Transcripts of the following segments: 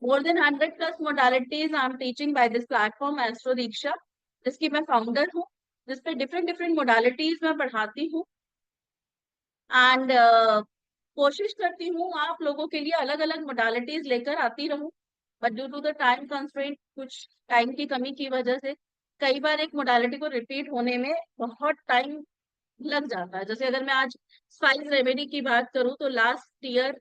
More than 100+ modalities I'm teaching by this platform astro Diksha, जिसकी मैं founder हूँ, जिसपे डिफरेंट डिफरेंट मोडालिटीज मैं पढ़ाती हूँ। एंड कोशिश करती हूँ आप लोगों के लिए अलग अलग मोडालिटीज लेकर आती रहूं, but due to the time constraint, कुछ टाइम की कमी की वजह से कई बार एक मोडालिटी को रिपीट होने में बहुत टाइम लग जाता है। जैसे अगर मैं आज स्पाइस रेमेडी की बात करूं तो लास्ट ईयर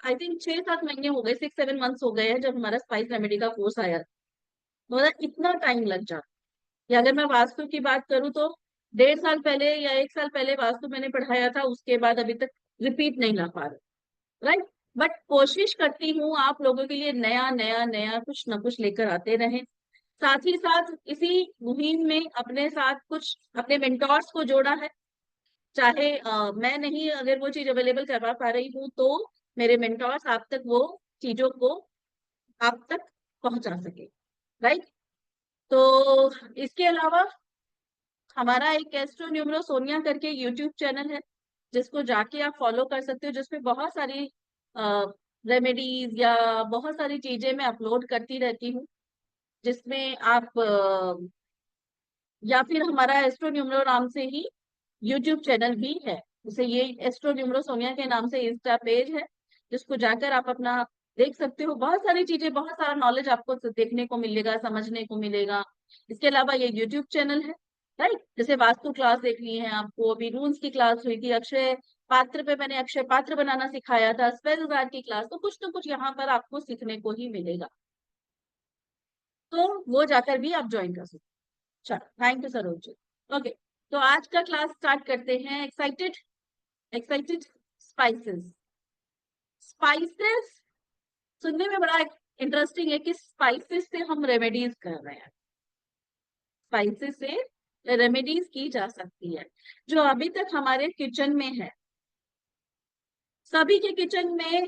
आई थिंक 6-7 महीने हो गए, 6-7 मंथ्स हो गए हैं जब हमारा स्पाइस रेमेडी का कोर्स आया। तो मतलब इतना टाइम लग जाता। या अगर मैं वास्तु की बात करूं तो 1.5 साल पहले या 1 साल पहले वास्तु मैंने पढ़ाया था, उसके बाद अभी तक रिपीट नहीं ला पा रहा। राइट। बट कोशिश करती हूँ आप लोगों के लिए नया नया नया कुछ ना कुछ लेकर आते रहें। साथ ही साथ इसी मुहिम में अपने साथ कुछ अपने मेंटोर्स को जोड़ा है। चाहे मैं नहीं अगर वो चीज अवेलेबल करवा पा रही हूँ तो मेरे मेंटोर्स आप तक वो चीजों को आप तक पहुंचा सके। राइट। तो इसके अलावा हमारा एक एस्ट्रो न्यूमरो सोनिया करके यूट्यूब चैनल है, जिसको जाके आप फॉलो कर सकते हो, जिसपे बहुत सारी रेमेडीज या बहुत सारी चीजें मैं अपलोड करती रहती हूँ, जिसमें आप या फिर हमारा एस्ट्रो न्यूमरो नाम से ही यूट्यूब चैनल भी है। जैसे ये एस्ट्रो न्यूमरो सोनिया के नाम से इंस्टा पेज है, जिसको जाकर आप अपना देख सकते हो। बहुत सारी चीजें, बहुत सारा नॉलेज आपको देखने को मिलेगा, समझने को मिलेगा। इसके अलावा ये यूट्यूब चैनल है। राइट। जैसे वास्तु क्लास देखनी है आपको, अभी रून्स की क्लास हुई थी, अक्षय पात्र पे मैंने अक्षय पात्र बनाना सिखाया था, स्पेल आर्ट की क्लास, तो कुछ ना कुछ यहाँ पर आपको सीखने को ही मिलेगा। तो वो जाकर भी आप ज्वाइन कर सकते हो। चलो, thank you Saroj ji. Okay, तो आज का क्लास स्टार्ट करते हैं। एक्साइटेड? एक्साइटेड? स्पाइसेस। स्पाइसेस सुनने में बड़ा इंटरेस्टिंग है कि स्पाइसेस से हम रेमेडीज कर रहे हैं। स्पाइसेस से रेमेडीज की जा सकती है। जो अभी तक हमारे किचन में है, सभी के किचन में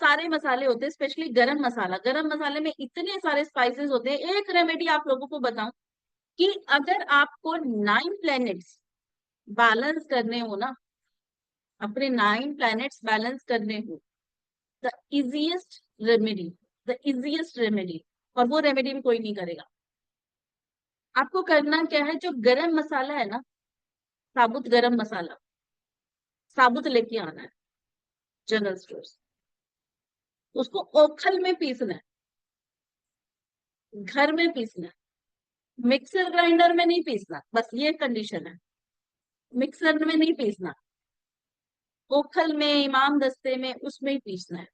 सारे मसाले होते हैं, स्पेशली गरम मसाला। गरम मसाले में इतने सारे स्पाइसेस होते हैं। एक रेमेडी आप लोगों को बताऊं कि अगर आपको 9 प्लैनेट्स बैलेंस करने हो ना, अपने 9 प्लैनेट्स बैलेंस करने हो, the easiest remedy, the easiest remedy, और वो रेमेडी भी कोई नहीं करेगा। आपको करना क्या है, जो गरम मसाला है ना, साबुत गरम मसाला, साबुत लेके आना है जनरल स्टोर से। उसको ओखल में पीसना है, घर में पीसना है, मिक्सर ग्राइंडर में नहीं पीसना। बस ये कंडीशन है, मिक्सर में नहीं पीसना, ओखल में, इमाम दस्ते में, उसमें ही पीसना है।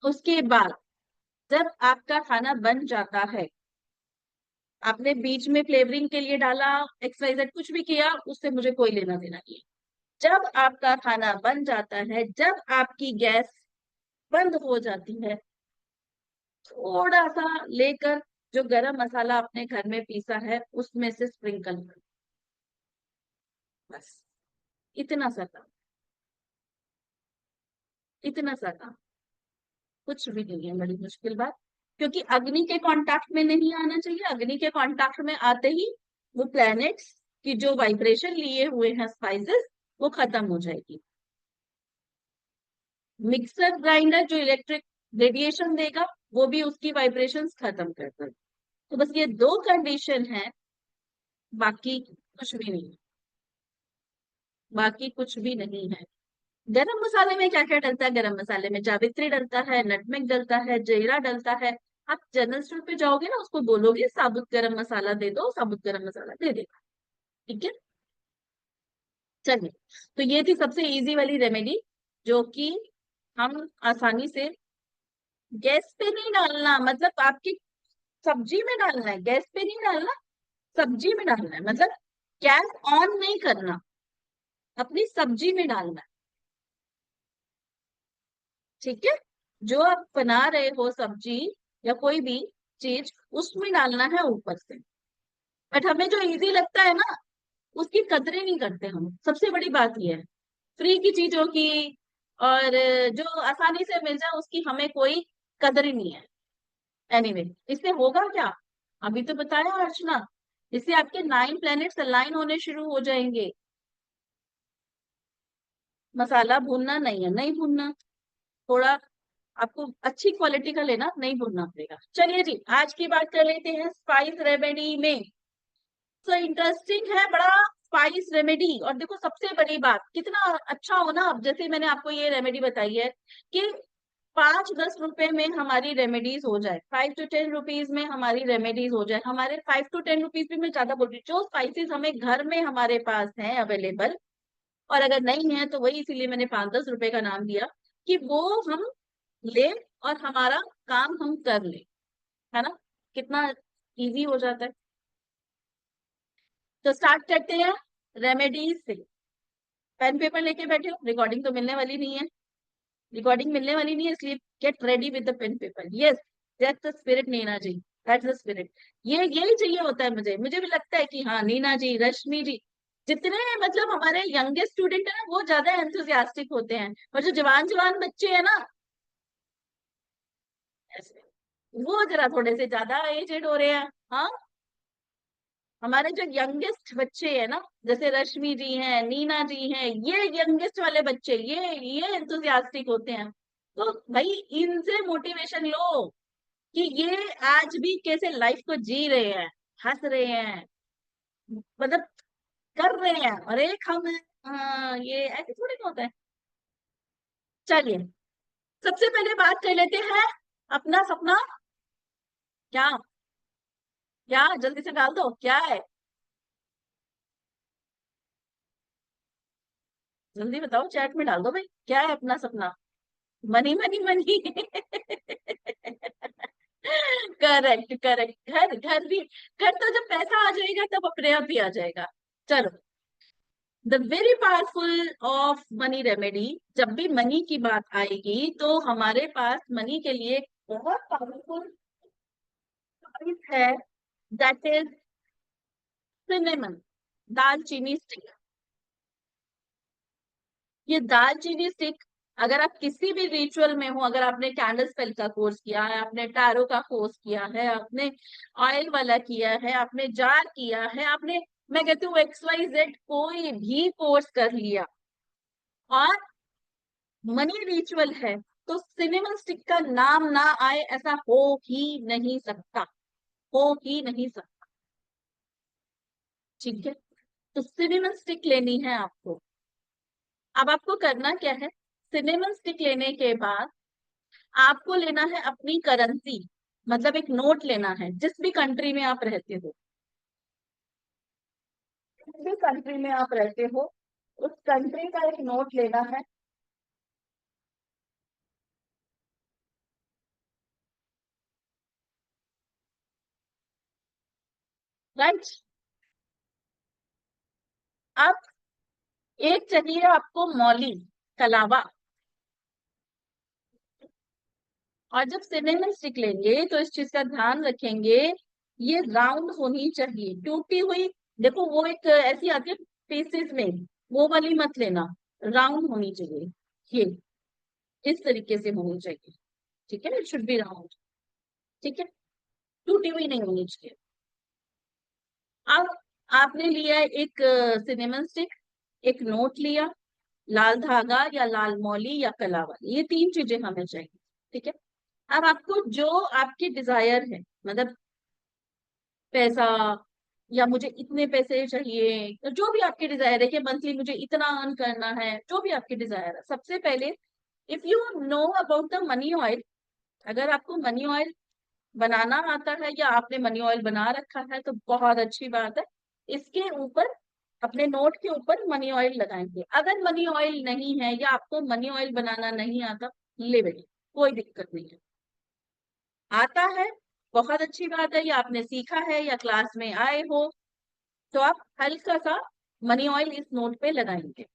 उसके बाद जब आपका खाना बन जाता है, आपने बीच में फ्लेवरिंग के लिए डाला, एक्सवाइजेड कुछ भी किया, उससे मुझे कोई लेना देना नहीं है। जब आपका खाना बन जाता है, जब आपकी गैस बंद हो जाती है, थोड़ा सा लेकर जो गरम मसाला आपने घर में पीसा है उसमें से स्प्रिंकल कर, बस इतना सा काम, इतना सा काम, कुछ भी नहीं है बड़ी मुश्किल बात। क्योंकि अग्नि के कांटेक्ट में नहीं आना चाहिए। अग्नि के कांटेक्ट में आते ही वो प्लैनेट्स की जो वाइब्रेशन लिए हुए हैं स्पाइसेस, वो खत्म हो जाएगी। मिक्सर ग्राइंडर जो इलेक्ट्रिक रेडिएशन देगा, वो भी उसकी वाइब्रेशंस खत्म कर देगा। तो बस ये दो कंडीशन है, बाकी कुछ भी नहीं, बाकी कुछ भी नहीं है। गरम मसाले में क्या क्या डलता है? गरम मसाले में जावित्री डलता है, नटमेग डलता है, जीरा डलता है। आप जनरल स्टोर पे जाओगे ना, उसको बोलोगे साबुत गरम मसाला दे दो, साबुत गरम मसाला दे देगा। ठीक है, चलिए। तो ये थी सबसे इजी वाली रेमेडी, जो कि हम आसानी से, गैस पे नहीं डालना, मतलब आपकी सब्जी में डालना है, गैस पे नहीं डालना, सब्जी में डालना है। मतलब गैस ऑन नहीं करना, अपनी सब्जी में डालना है। ठीक है, जो आप बना रहे हो सब्जी या कोई भी चीज, उसमें डालना है ऊपर से। बट हमें जो इजी लगता है ना, उसकी कदरें नहीं करते हम। सबसे बड़ी बात यह है, फ्री की चीजों की और जो आसानी से मिल जाए उसकी हमें कोई कदर ही नहीं है। एनीवे, इससे होगा क्या, अभी तो बताया अर्चना, इससे आपके 9 प्लैनेट्स अलाइन होने शुरू हो जाएंगे। मसाला भूनना नहीं है, नहीं भूनना। थोड़ा आपको अच्छी क्वालिटी का लेना, नहीं भूलना पड़ेगा। चलिए जी, आज की बात कर लेते हैं स्पाइस रेमेडी में। तो इंटरेस्टिंग है बड़ा स्पाइस रेमेडी। और देखो सबसे बड़ी बात, कितना अच्छा हो ना, अब जैसे मैंने आपको ये रेमेडी बताई है कि 5-10 रुपए में हमारी रेमेडीज हो जाए, 5 to 10 रुपीज में हमारी रेमेडीज हो जाए, हमारे 5 to 10 रुपीज भी मैं ज्यादा बोल रही हूँ, जो स्पाइसेस हमें घर में हमारे पास हैं अवेलेबल, और अगर नहीं है तो वही, इसीलिए मैंने 5-10 रुपए का नाम दिया, कि वो हम ले और हमारा काम हम कर ले, है ना, कितना इजी हो जाता है। तो स्टार्ट करते हैं रेमेडीज से। पेन पेपर लेके बैठे हो, रिकॉर्डिंग तो मिलने वाली नहीं है, रिकॉर्डिंग मिलने वाली नहीं है, इसलिए get ready with the pen paper. Yes, that's the spirit Neena ji, that's the spirit. ये यही चाहिए होता है मुझे, मुझे भी लगता है कि हाँ, नीना जी, रश्मि जी, जितने मतलब हमारे यंगेस्ट स्टूडेंट है ना, वो ज्यादा एंथुजियास्टिक होते हैं, और जो जवान जवान बच्चे हैं ना, ऐसे वो जरा थोड़े से ज्यादा एजेड हो रहे हैं। हाँ, हमारे जो यंगेस्ट बच्चे हैं ना, जैसे रश्मि जी हैं, नीना जी हैं, ये यंगेस्ट वाले बच्चे, ये एंथुजियास्टिक होते हैं। तो भाई इनसे मोटिवेशन लो कि ये आज भी कैसे लाइफ को जी रहे हैं, हंस रहे हैं, मतलब कर रहे हैं, और एक हम हैं। हाँ, ये ऐसे थोड़ी ना होता है। चलिए, सबसे पहले बात कर लेते हैं अपना सपना। क्या? क्या जल्दी से डाल दो, क्या है? जल्दी बताओ, चैट में डाल दो भाई, क्या है अपना सपना? Money money money. Correct correct, घर घर भी, घर तो जब पैसा आ जाएगा तब अपने आप भी आ जाएगा। चलो, the very powerful of money remedy. जब भी मनी की बात आएगी तो हमारे पास मनी के लिए बहुत पावरफुल है, दैट इज सिनेमन, दालचीनी स्टिक। ये दालचीनी स्टिक, अगर आप किसी भी रिचुअल में हो, अगर आपने कैंडल स्पेल का कोर्स किया है, आपने टैरो का कोर्स किया है, आपने ऑयल वाला किया है, आपने जार किया है, आपने, मैं कहती हूँ XYZ कोई भी कोर्स कर लिया, और मनी रिचुअल है, तो सिनेमन स्टिक का नाम ना आए ऐसा हो ही नहीं सकता, हो ही नहीं सकता। ठीक है, तो सिनेमन स्टिक लेनी है आपको। अब आपको करना क्या है, सिनेमन स्टिक लेने के बाद आपको लेना है अपनी करेंसी, मतलब एक नोट लेना है, जिस भी कंट्री में आप रहते हो, जिस भी कंट्री में आप रहते हो, उस कंट्री का एक नोट लेना है। राइट। अब एक चाहिए आपको मौली, कलावा। और जब सिनेमन स्टिक लेंगे तो इस चीज का ध्यान रखेंगे, ये राउंड होनी चाहिए, टूटी हुई, देखो वो एक ऐसी आती है पीसेस में, वो वाली मत लेना, राउंड होनी चाहिए, ये इस तरीके से होनी चाहिए। ठीक है, इट शुड बी राउंड। ठीक है, टूटी हुई नहीं होनी चाहिए। अब आपने लिया है एक सिनेमन स्टिक, एक नोट लिया, लाल धागा या लाल मौली या कलावा, ये तीन चीजें हमें चाहिए। ठीक है, अब आपको जो आपकी डिजायर है, मतलब पैसा, या मुझे इतने पैसे चाहिए, तो जो भी आपकी डिजायर है कि मंथली मुझे इतना अर्न करना है, जो भी आपकी डिजायर है, सबसे पहले if you know about the money oil, अगर आपको मनी ऑयल बनाना आता है या आपने मनी ऑयल बना रखा है तो बहुत अच्छी बात है, इसके ऊपर, अपने नोट के ऊपर मनी ऑयल लगाएंगे। अगर मनी ऑयल नहीं है या आपको मनी ऑयल बनाना नहीं आता, ले बेटे, कोई दिक्कत नहीं है। आता है, बहुत अच्छी बात है, या आपने सीखा है या क्लास में आए हो, तो आप हल्का सा मनी ऑयल इस नोट पे लगाएंगे।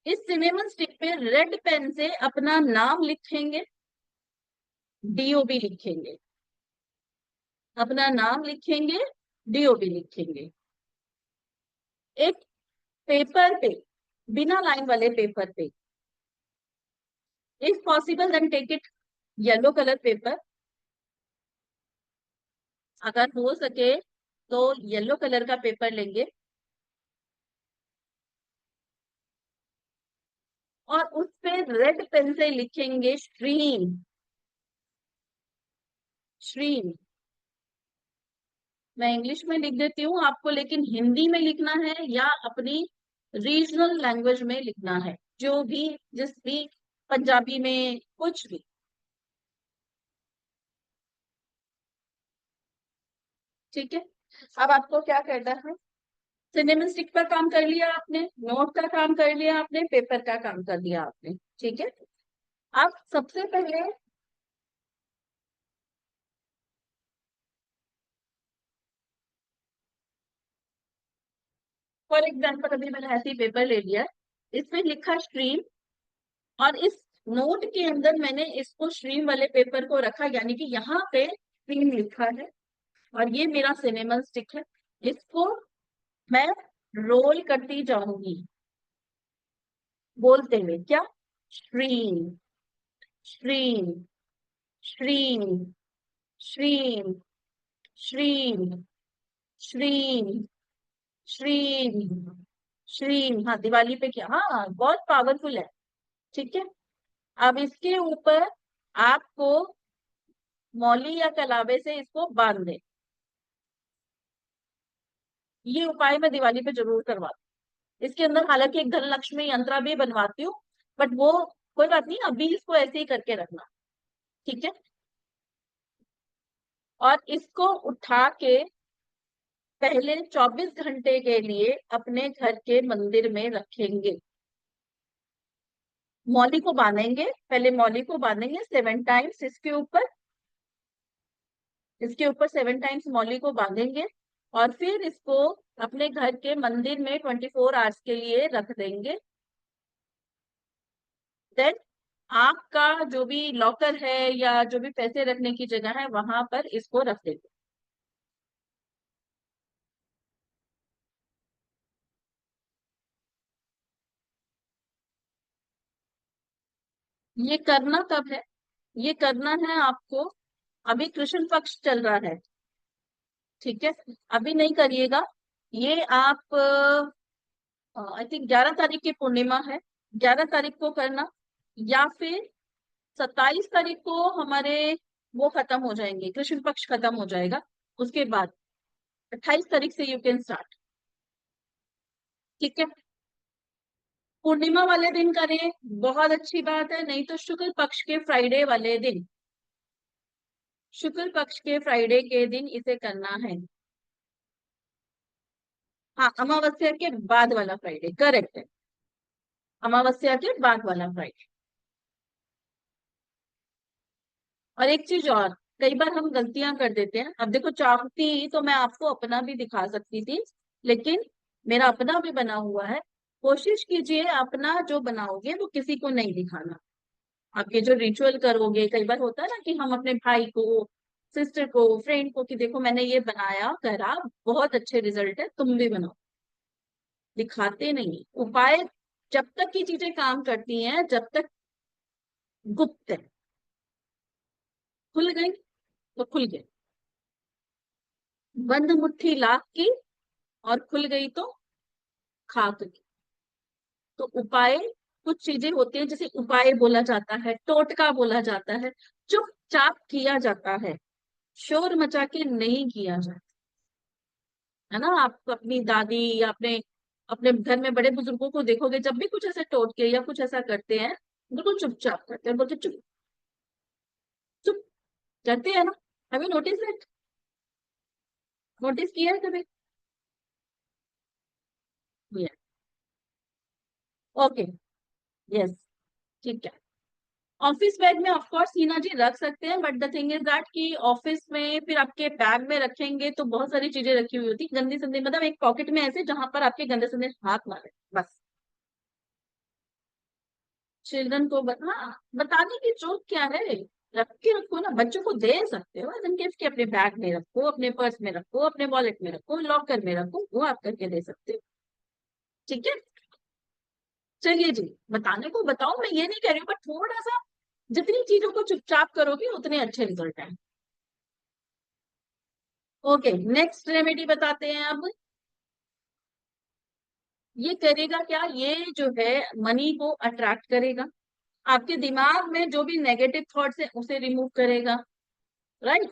इस सिनेमन स्टिक पे रेड पेन से अपना नाम लिखेंगे, DOB लिखेंगे, अपना नाम लिखेंगे, DOB लिखेंगे। एक पेपर पे, बिना लाइन वाले पेपर पे, if possible then take it yellow colour paper, अगर हो सके तो येलो कलर का पेपर लेंगे, और उस पे रेड पेन से लिखेंगे श्रीम। श्रीम। मैं इंग्लिश में लिख देती हूँ आपको, लेकिन हिंदी में लिखना है या अपनी रीजनल लैंग्वेज में लिखना है, जो भी, जिस भी, पंजाबी में, कुछ भी। ठीक है। अब आपको क्या करना है, सिनेमा स्टिक पर काम कर लिया आपने, नोट का काम कर लिया आपने, पेपर का काम कर लिया आपने। ठीक है। अब सबसे पहले, फॉर एग्जाम्पल अभी मैंने ऐसे ही पेपर ले लिया है, इसमें लिखा स्ट्रीम, और इस नोट के अंदर मैंने इसको स्ट्रीम वाले पेपर को रखा, यानी कि यहाँ पे स्ट्रीम लिखा है, और ये मेरा सिनेमन स्टिक है। इसको मैं रोल करती जाऊंगी, बोलते हुए क्या, स्ट्रीम, स्ट्रीम, स्ट्रीम, स्ट्रीम, श्रीम, श्रीम, श्रीम, श्रीम। हाँ, दिवाली पे क्या, हाँ बहुत पावरफुल है। ठीक है। अब इसके ऊपर आपको मौली या कलावे से इसको बांध दे। ये उपाय मैं दिवाली पे जरूर करवाती हूँ। इसके अंदर हालांकि एक धनलक्ष्मी यंत्र भी बनवाती हूँ, बट वो कोई बात नहीं, अभी इसको ऐसे ही करके रखना। ठीक है। और इसको उठा के पहले 24 घंटे के लिए अपने घर के मंदिर में रखेंगे। मौली को बांधेंगे, पहले मौली को बांधेंगे 7 टाइम्स, इसके ऊपर 7 टाइम्स मौली को बांधेंगे, और फिर इसको अपने घर के मंदिर में 24 आवर्स के लिए रख देंगे। देन आपका जो भी लॉकर है या जो भी पैसे रखने की जगह है, वहां पर इसको रख देंगे। ये करना कब है, ये करना है आपको, अभी कृष्ण पक्ष चल रहा है। ठीक है। अभी नहीं करिएगा, ये आप, आई थिंक 11 तारीख की पूर्णिमा है, 11 तारीख को करना, या फिर 27 तारीख को हमारे वो खत्म हो जाएंगे, कृष्ण पक्ष खत्म हो जाएगा, उसके बाद 28 तारीख से यू कैन स्टार्ट। ठीक है। पूर्णिमा वाले दिन करें, बहुत अच्छी बात है, नहीं तो शुक्ल पक्ष के फ्राइडे वाले दिन, शुक्ल पक्ष के फ्राइडे के दिन इसे करना है। हाँ, अमावस्या के बाद वाला फ्राइडे, करेक्ट है, अमावस्या के बाद वाला फ्राइडे। और एक चीज और, कई बार हम गलतियां कर देते हैं। अब देखो, चाहती तो मैं आपको अपना भी दिखा सकती थी, लेकिन मेरा अपना भी बना हुआ है। कोशिश कीजिए अपना जो बनाओगे वो किसी को नहीं दिखाना। आपके जो रिचुअल करोगे, कई बार होता है ना कि हम अपने भाई को, सिस्टर को, फ्रेंड को, कि देखो मैंने ये बनाया, करा, बहुत अच्छे रिजल्ट है, तुम भी बनाओ। दिखाते नहीं उपाय, जब तक की चीजें काम करती हैं, जब तक गुप्त है। खुल गई तो खुल गई, बंद मुट्ठी लाख की, और खुल गई तो खाक की। तो उपाय, कुछ चीजें होती हैं जिसे उपाय बोला जाता है, टोटका बोला जाता है, चुपचाप किया जाता है, शोर मचा के नहीं किया जाता। है ना, आप अपनी दादी या अपने अपने घर में बड़े बुजुर्गों को देखोगे, जब भी कुछ ऐसे टोटके या कुछ ऐसा करते हैं, बिल्कुल चुपचाप करते हैं, बोलते चुप, चुप, करते हैं ना। Have you notice it, notice किया है कभी? ओके, यस, ठीक है। ऑफिस बैग में ऑफ कोर्स हीना जी रख सकते हैं, but the thing is that कि ऑफिस में फिर आपके बैग में रखेंगे तो बहुत सारी चीजें रखी हुई होती, गंदी संदी, मतलब एक पॉकेट में ऐसे जहां पर आपके गंदे संदे हाथ ना लगे, बस। चिल्ड्रन को हाँ, बताने की जरूरत क्या है, रख के रखो ना, बच्चों को दे सकते हो एज एन गिफ्ट, के अपने बैग में रखो, अपने पर्स में रखो, अपने वॉलेट में रखो, लॉकर में रखो, वो आप करके दे सकते हो। ठीक है। चलिए जी, बताने को बताओ, मैं ये नहीं कह रही हूँ, बट थोड़ा सा, जितनी चीजों को चुपचाप करोगे उतने अच्छे रिजल्ट हैं। ओके, नेक्स्ट रेमेडी बताते हैं अब। ये करेगा क्या, ये जो है मनी को अट्रैक्ट करेगा, आपके दिमाग में जो भी नेगेटिव थॉट्स है उसे रिमूव करेगा, राइट।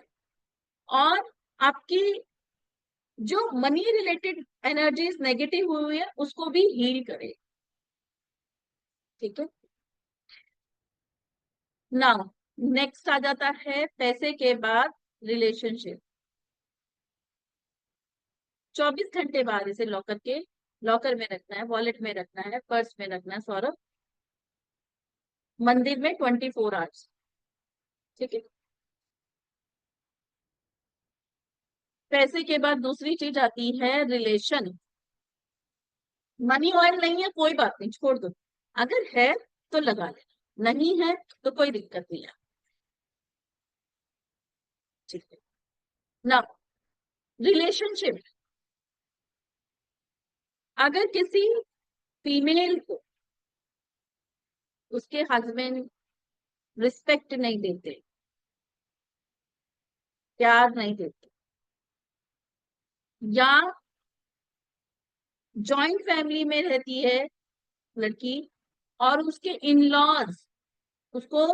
और आपकी जो मनी रिलेटेड एनर्जीज नेगेटिव हुई है उसको भी हील करेगा, ठीक है। नाउ नेक्स्ट आ जाता है पैसे के बाद रिलेशनशिप। 24 घंटे बाद इसे लॉकर में रखना है, वॉलेट में रखना है, पर्स में रखना है सौरभ, मंदिर में 24 आवर्स, ठीक है। पैसे के बाद दूसरी चीज आती है रिलेशन। मनी ऑयल नहीं है कोई बात नहीं, छोड़ दो, अगर है तो लगा लेना, नहीं है तो कोई दिक्कत नहीं है, ठीक है ना। रिलेशनशिप, अगर किसी फीमेल को उसके हस्बैंड रिस्पेक्ट नहीं देते, प्यार नहीं देते, या जॉइंट फैमिली में रहती है लड़की और उसके इन लॉज उसको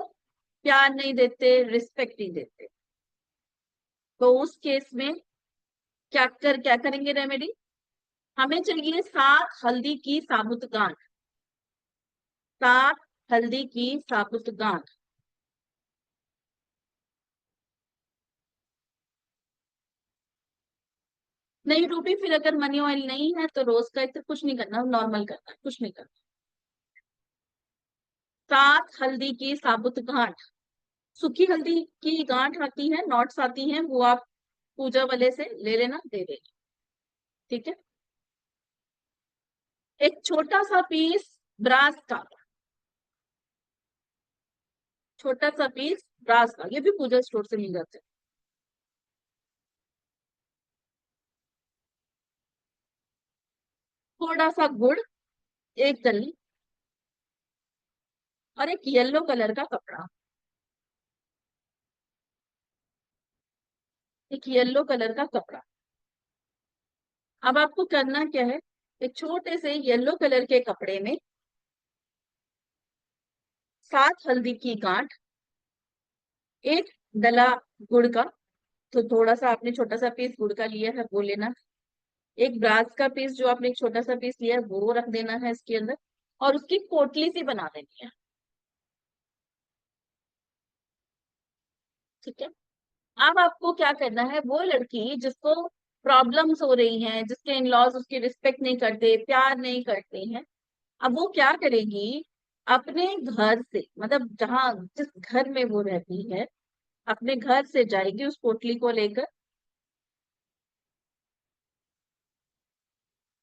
प्यार नहीं देते, रिस्पेक्ट नहीं देते, तो उस केस में क्या करेंगे रेमेडी। हमें चाहिए 7 हल्दी की साबुत गांठ, 7 हल्दी की साबुत गांठ। नहीं रूबी, फिर अगर मनी ऑयल नहीं है तो रोज का इतना कुछ नहीं करना, नॉर्मल करना है, कुछ नहीं करना। 7 हल्दी की साबुत गांठ, सूखी हल्दी की गांठ आती है, नॉट्स आती हैं, वो आप पूजा वाले से ले लेना, दे देना, ठीक है। एक छोटा सा पीस ब्रास का, छोटा सा पीस ब्रास का, ये भी पूजा स्टोर से मिल जाता है। थोड़ा सा गुड़, एक गल्ली, और एक येलो कलर का कपड़ा, एक येलो कलर का कपड़ा। अब आपको करना क्या है, एक छोटे से येलो कलर के कपड़े में 7 हल्दी की गांठ, एक डला गुड़ का, तो थोड़ा सा आपने छोटा सा पीस गुड़ का लिया है वो लेना, एक ब्रास का पीस जो आपने एक छोटा सा पीस लिया है वो रख देना है इसके अंदर, और उसकी पोटली सी बना देनी है, ठीक है। अब आपको क्या करना है, वो लड़की जिसको प्रॉब्लम्स हो रही हैं, जिसके इन लॉज उसकी रिस्पेक्ट नहीं करते, प्यार नहीं करते हैं, अब वो क्या करेगी, अपने घर से, मतलब जहां जिस घर में वो रहती है, अपने घर से जाएगी उस पोटली को लेकर,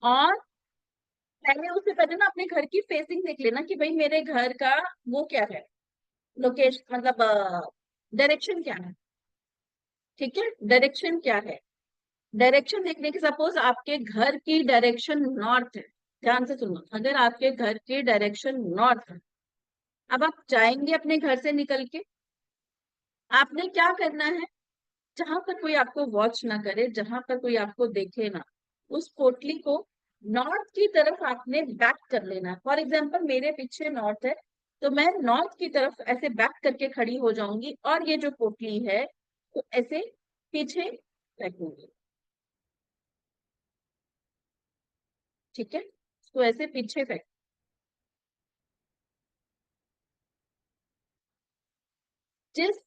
और पहले उससे पहले ना अपने घर की फेसिंग देख लेना कि भाई मेरे घर का वो क्या है, लोकेशन, मतलब डायरेक्शन क्या है, ठीक है, डायरेक्शन क्या है। डायरेक्शन देखने की, सपोज आपके घर की डायरेक्शन नॉर्थ है, ध्यान से सुनो, अगर आपके घर की डायरेक्शन नॉर्थ है, अब आप जाएंगे अपने घर से निकल के, आपने क्या करना है, जहां पर कोई आपको वॉच ना करे, जहां पर कोई आपको देखे ना, उस पोटली को नॉर्थ की तरफ आपने बैक कर लेना। फॉर एग्जाम्पल मेरे पीछे नॉर्थ है, तो मैं नॉर्थ की तरफ ऐसे बैक करके खड़ी हो जाऊंगी, और ये जो पोटली है तो ऐसे पीछे फेंकूंगी, ठीक है, तो ऐसे पीछे फेंक, जिस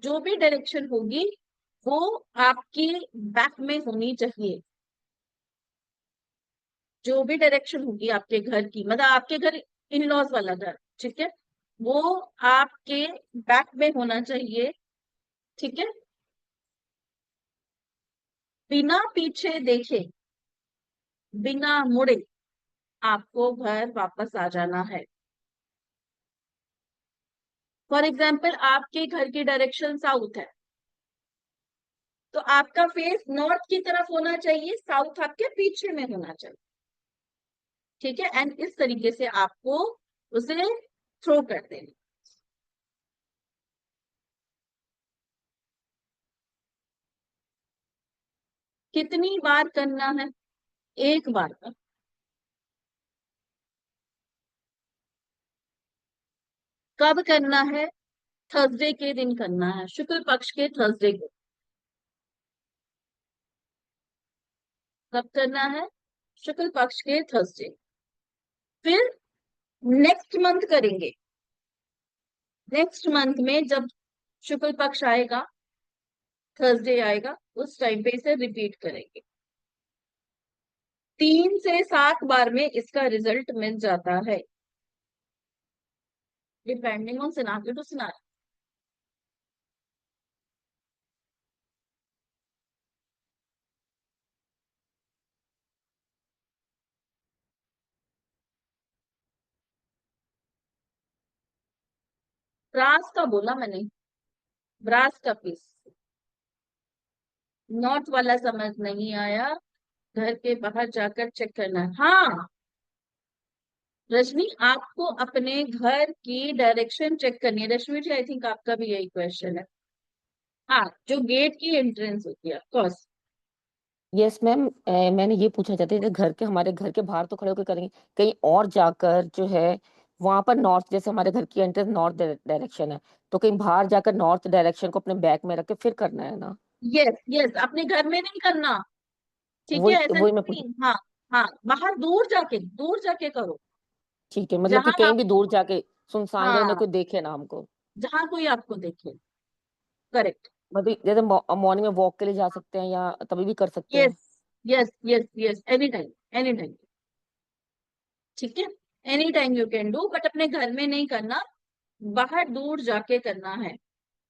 जो भी डायरेक्शन होगी वो आपकी बैक में होनी चाहिए, जो भी डायरेक्शन होगी आपके घर की, मतलब आपके घर इन लॉज वाला घर, ठीक है, वो आपके बैक में होना चाहिए, ठीक है। बिना पीछे देखे, बिना मुड़े आपको घर वापस आ जाना है। फॉर एग्जाम्पल आपके घर की डायरेक्शन साउथ है, तो आपका फेस नॉर्थ की तरफ होना चाहिए, साउथ आपके पीछे में होना चाहिए, ठीक है। एंड इस तरीके से आपको उसे थ्रो कर देना। कितनी बार करना है, एक बार का, कब करना है? थर्सडे के दिन करना है, शुक्ल पक्ष के थर्सडे को। कब करना है? शुक्ल पक्ष के थर्सडे। फिर नेक्स्ट मंथ करेंगे। नेक्स्ट मंथ में जब शुक्ल पक्ष आएगा, थर्सडे आएगा, उस टाइम पे इसे रिपीट करेंगे। 3 से 7 बार में इसका रिजल्ट मिल जाता है, depending on scenario to scenario. Brass का बोला मैंने, ब्रास का पीस। नॉट वाला समझ नहीं आया। घर के बाहर जाकर चेक करना है, हाँ। रश्मि, आपको अपने घर की डायरेक्शन चेक करनी है। रश्मि जी, आई थिंक आपका भी यही क्वेश्चन है। हाँ, जो गेट की एंट्रेंस होती है, ऑफकोर्स। यस मैम, मैंने ये पूछना चाहती थी, घर के हमारे घर के बाहर तो खड़े होकर करेंगे, कहीं और जाकर जो है वहां पर नॉर्थ, जैसे हमारे घर की एंट्रेंस नॉर्थ डायरेक्शन है, तो कहीं बाहर जाकर नॉर्थ डायरेक्शन को अपने बैग में रख के फिर करना है ना? यस यस, अपने घर में नहीं करना। ठीक है, वही ऐसा वही मैं पूछ। नहीं, हाँ। हाँ, बाहर दूर जाके करो। ठीक है, मतलब कि जहां कहीं आप, भी दूर जाके सुनसान जगह में हाँ, कोई देखे ना हमको। जहां कोई आपको देखे। करेक्ट। मतलब जैसे मॉर्निंग में वॉक के लिए जा सकते हैं या तभी भी कर सकते हैं? Yes yes yes yes, any time, any time. ठीक है, any time you can do, but अपने घर में नहीं करना, बाहर दूर जाके करना है।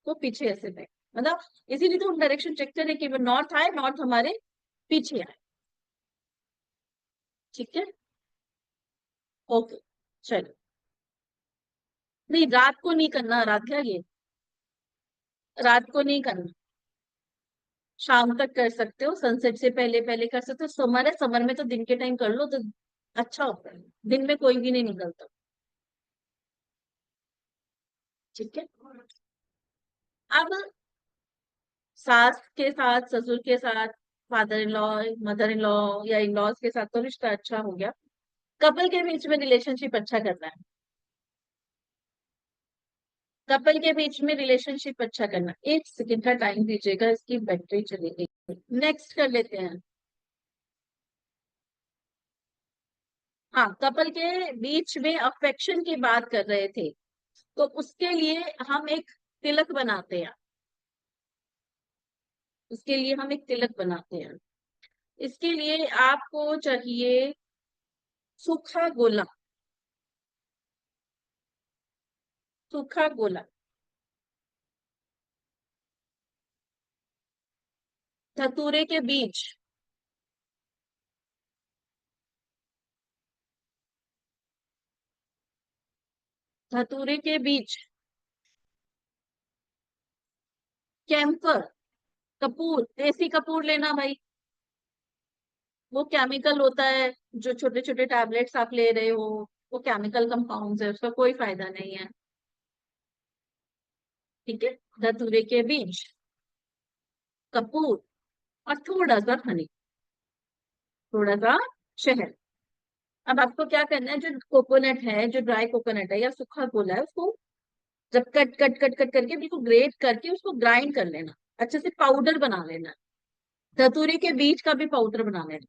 तो पीछे ऐसे बैठ, मतलब इसीलिए तो हम डायरेक्शन चेक करें कि वो नॉर्थ आए, नॉर्थ हमारे पीछे आए। ठीक है, ओके, चलो। नहीं, रात को नहीं करना, रात ये, रात को नहीं करना। शाम तक कर सकते हो, सनसेट से पहले पहले कर सकते हो। समर है, समर में तो दिन के टाइम कर लो तो अच्छा होता है। दिन में कोई भी नहीं निकलता। ठीक है। अब सास के साथ, ससुर के साथ, father in law, mother in law या इन लॉज के साथ तो रिश्ता अच्छा हो गया। कपल के बीच में रिलेशनशिप अच्छा करना है। कपल के बीच में रिलेशनशिप अच्छा करना, 1 सेकंड का टाइम दीजिएगा, इसकी बैटरी चली गई। नेक्स्ट कर लेते हैं। हाँ, कपल के बीच में अफेक्शन की बात कर रहे थे, तो उसके लिए हम एक तिलक बनाते हैं। उसके लिए हम एक तिलक बनाते हैं। इसके लिए आपको चाहिए सूखा गोला। सूखा गोला, धतूरे के बीज, धतूरे के बीज, कैम्फर, कपूर, देसी कपूर लेना भाई। वो केमिकल होता है, जो छोटे छोटे टैबलेट्स आप ले रहे हो, वो केमिकल कंपाउंड्स है, उसका कोई फायदा नहीं है। ठीक है, धतूरे के बीज, कपूर, और थोड़ा सा हनी, थोड़ा सा शहद। अब आपको क्या करना है, जो कोकोनट है, जो ड्राई कोकोनट है या सूखा गोला है, उसको जब कट कट कट कट करके बिल्कुल ग्रेट करके उसको ग्राइंड कर लेना, अच्छे से पाउडर बना लेना। धतूरे के बीज का भी पाउडर बना लेना,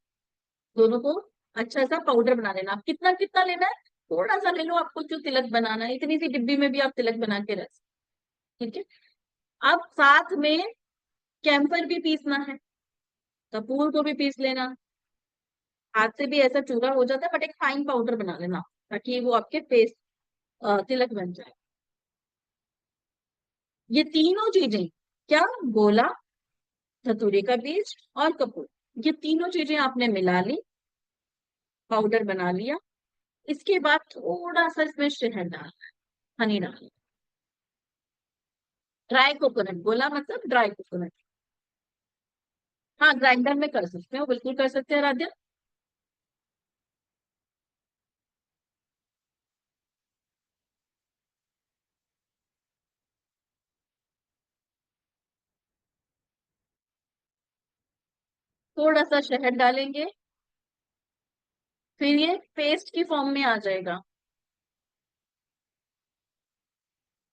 दोनों को अच्छा सा पाउडर बना लेना। आप कितना कितना लेना है? थोड़ा सा ले लो, आपको जो तिलक बनाना है, इतनी सी डिब्बी में भी आप तिलक बना के रख सकते। ठीक है। अब साथ में कैम्फर भी पीसना है, कपूर को भी पीस लेना। हाथ से भी ऐसा चूरा हो जाता है, बट एक फाइन पाउडर बना लेना, ताकि वो आपके फेस तिलक बन जाए। ये तीनों चीजें, क्या, गोला, धतूरे का बीज और कपूर, ये तीनों चीजें आपने मिला ली, पाउडर बना लिया। इसके बाद थोड़ा सा इसमें शहद डालना है, हनी डालना। ड्राई कोकोनट, गोला मतलब ड्राई कोकोनट। हाँ, ग्राइंडर में कर सकते हो, बिल्कुल कर सकते हैं राध्या। थोड़ा सा शहद डालेंगे, फिर ये पेस्ट की फॉर्म में आ जाएगा।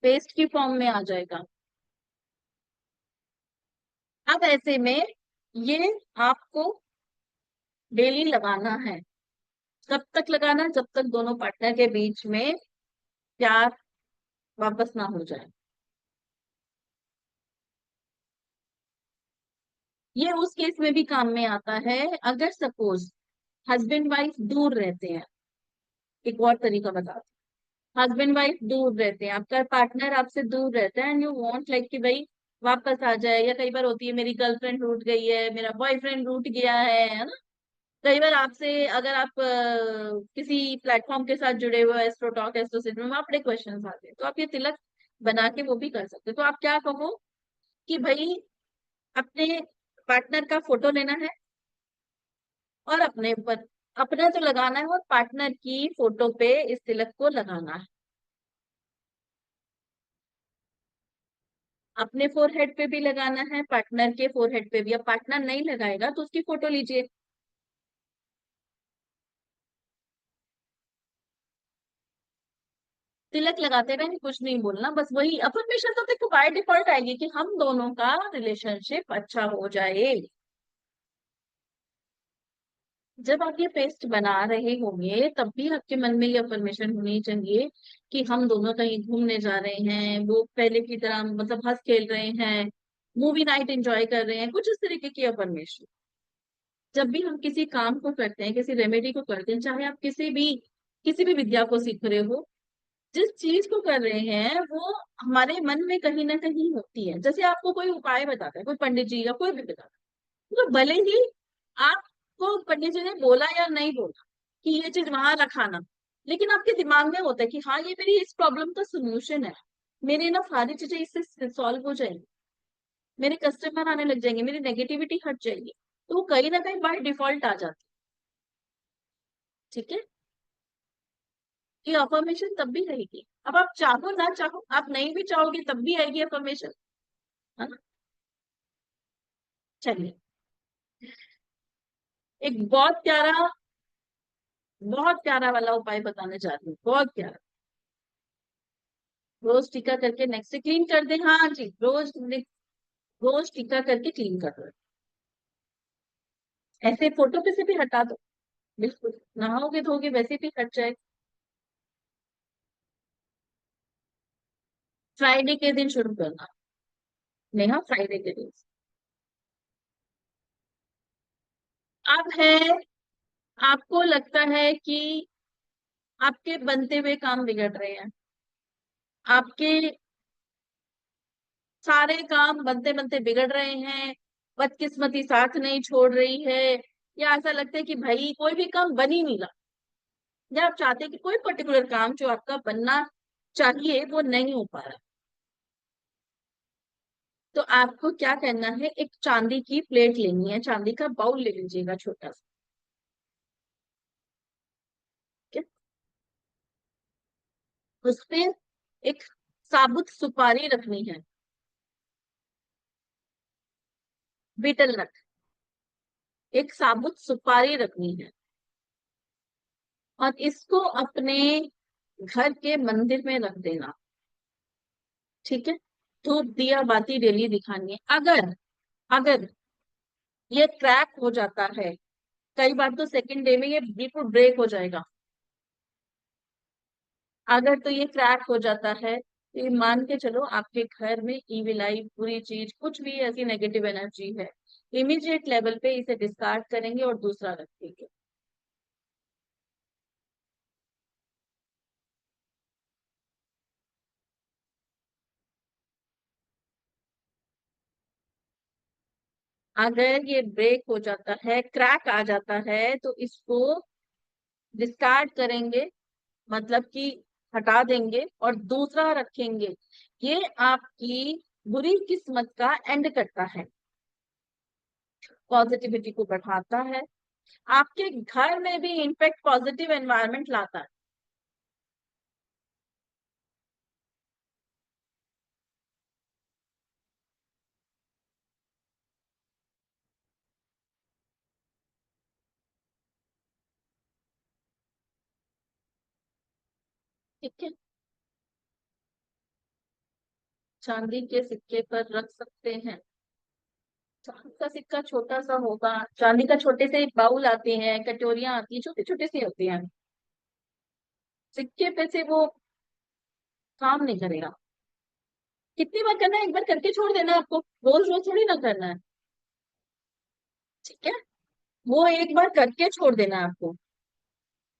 पेस्ट की फॉर्म में आ जाएगा। अब ऐसे में ये आपको डेली लगाना है। कब तक लगाना है? जब तक दोनों पार्टनर के बीच में प्यार वापस ना हो जाए। ये उस केस में भी काम में आता है, अगर सपोज हस्बैंड वाइफ दूर रहते हैं। एक और तरीका बताते हैं। हस्बैंड वाइफ दूर रहते हैं, आपका पार्टनर आपसे दूर रहता है, एंड यू वांट लाइक कि भाई वापस आ जाए। या कई बार होती है, मेरी गर्लफ्रेंड रूठ गई है, मेरा बॉयफ्रेंड रूठ गया है ना। कई बार आपसे, अगर आप किसी प्लेटफॉर्म के साथ जुड़े हुए हो, एस्ट्रोटॉक एस्ट्रोसिट में, वहां बड़े क्वेश्चन आते हैं, तो आप ये तिलक बना के वो भी कर सकते हो। तो आप क्या कहो कि भाई अपने पार्टनर का फोटो लेना है, और अपने पर अपना तो लगाना है, और पार्टनर की फोटो पे इस तिलक को लगाना है। अपने फोरहेड पे भी लगाना है, पार्टनर के फोरहेड पे भी। अब पार्टनर नहीं लगाएगा तो उसकी फोटो लीजिए। तिलक लगाते रहे, कुछ नहीं बोलना, बस वही अफर्मेशन तो देखो बाय डिफॉल्ट आएगी कि हम दोनों का रिलेशनशिप अच्छा हो जाए। जब आप ये पेस्ट बना रहे होंगे तब भी आपके मन में ये अफर्मेशन होनी चाहिए कि हम दोनों कहीं घूमने जा रहे हैं, वो पहले की तरह मतलब हंस खेल रहे हैं, मूवी नाइट एंजॉय कर रहे हैं, कुछ इस तरीके की अफर्मेशन। जब भी हम किसी काम को करते हैं, किसी रेमेडी को करते हैं, चाहे आप किसी भी विद्या को सीख रहे हो, जिस चीज को कर रहे हैं वो हमारे मन में कहीं ना कहीं होती है। जैसे आपको कोई उपाय बताता है, कोई पंडित जी या कोई भी बताता है, तो भले ही आपको पंडित जी ने बोला या नहीं बोला कि ये चीज वहां रखाना, लेकिन आपके दिमाग में होता है कि हाँ ये मेरी इस प्रॉब्लम का सोल्यूशन है, मेरी ना सारी चीजें इससे सॉल्व हो जाएंगी, मेरे कस्टमर आने लग जाएंगे, मेरी नेगेटिविटी हट जाएगी। तो वो कहीं ना कहीं बाय डिफॉल्ट आ जाती है। ठीक है। ये अफर्मेशन तब भी रहेगी, अब आप चाहो ना चाहो, आप नहीं भी चाहोगे तब भी आएगी अफर्मेशन, है ना। चलिए, एक बहुत प्यारा वाला उपाय बताने जा रही हूँ, बहुत प्यारा। रोज टीका करके नेक्स्ट से क्लीन कर दे, हाँ जी, रोज टीका करके क्लीन कर दो। ऐसे फोटो पे से भी हटा दो, बिल्कुल नहाओगे धोगे वैसे भी हट जाए। फ्राइडे के दिन शुरू करना। नेहा, फ्राइडे के दिन। अब है, आपको लगता है कि आपके बनते हुए काम बिगड़ रहे हैं, आपके सारे काम बनते बनते बिगड़ रहे हैं, बदकिस्मती साथ नहीं छोड़ रही है, या ऐसा लगता है कि भाई कोई भी काम बन ही नहीं रहा, या आप चाहते हैं कि कोई पर्टिकुलर काम जो आपका बनना चाहिए वो नहीं हो पा रहा, तो आपको क्या करना है, एक चांदी की प्लेट लेनी है, चांदी का बाउल ले लीजिएगा छोटा सा। ठीक है। उसपे एक साबुत सुपारी रखनी है, बीटल नट। एक साबुत सुपारी रखनी है, और इसको अपने घर के मंदिर में रख देना। ठीक है। धूप दिया बाती डेली दिखानी है। अगर अगर ये क्रैक हो जाता है, कई बार तो सेकंड डे में ये बिल्कुल ब्रेक हो जाएगा। अगर तो ये क्रैक हो जाता है, तो ये मान के चलो आपके घर में ईविल आई, बुरी चीज, कुछ भी ऐसी नेगेटिव एनर्जी है, इमीडिएट लेवल पे इसे डिस्कार्ड करेंगे और दूसरा रखेंगे। अगर ये ब्रेक हो जाता है, क्रैक आ जाता है, तो इसको डिस्कार्ड करेंगे, मतलब कि हटा देंगे और दूसरा रखेंगे। ये आपकी बुरी किस्मत का एंड करता है, पॉजिटिविटी को बढ़ाता है, आपके घर में भी इनफेक्ट पॉजिटिव एनवायरनमेंट लाता है। ठीक है। चांदी के सिक्के पर रख सकते हैं? चांदी का सिक्का छोटा सा होगा, चांदी का छोटे से बाउल आते हैं, कटोरियां आती हैं, छोटे छोटे से होते हैं, सिक्के पे से वो काम नहीं करेगा। कितनी बार करना है, एक बार करके छोड़ देना, आपको रोज रोज थोड़ी ना करना है। ठीक है, वो एक बार करके छोड़ देना है आपको।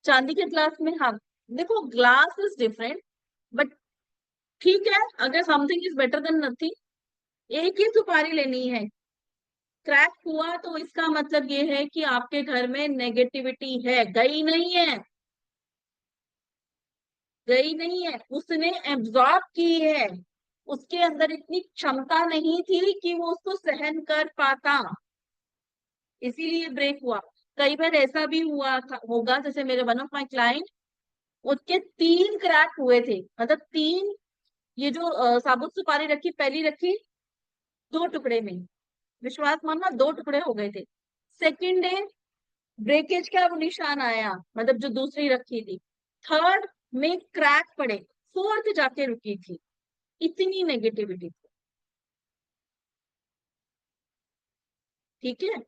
चांदी के ग्लास में, हाँ, देखो ग्लास इज डिफरेंट, बट ठीक है, अगर something is better than nothing. एक ही सुपारी लेनी है, क्रैक हुआ तो इसका मतलब ये है कि आपके घर में नेगेटिविटी है, गई नहीं है, गई नहीं है, उसने एब्जॉर्ब की है, उसके अंदर इतनी क्षमता नहीं थी कि वो उसको सहन कर पाता, इसीलिए ब्रेक हुआ। कई बार ऐसा भी हुआ था, होगा, जैसे मेरे वन ऑफ माई क्लाइंट, उसके 3 क्रैक हुए थे, मतलब 3, ये जो साबुत सुपारी रखी, पहली रखी 2 टुकड़े में, विश्वास मानना 2 टुकड़े हो गए थे। सेकेंड डे ब्रेकेज का वो निशान आया, मतलब जो दूसरी रखी थी, थर्ड में क्रैक पड़े, फोर्थ जाके रुकी थी, इतनी नेगेटिविटी थी। ठीक है,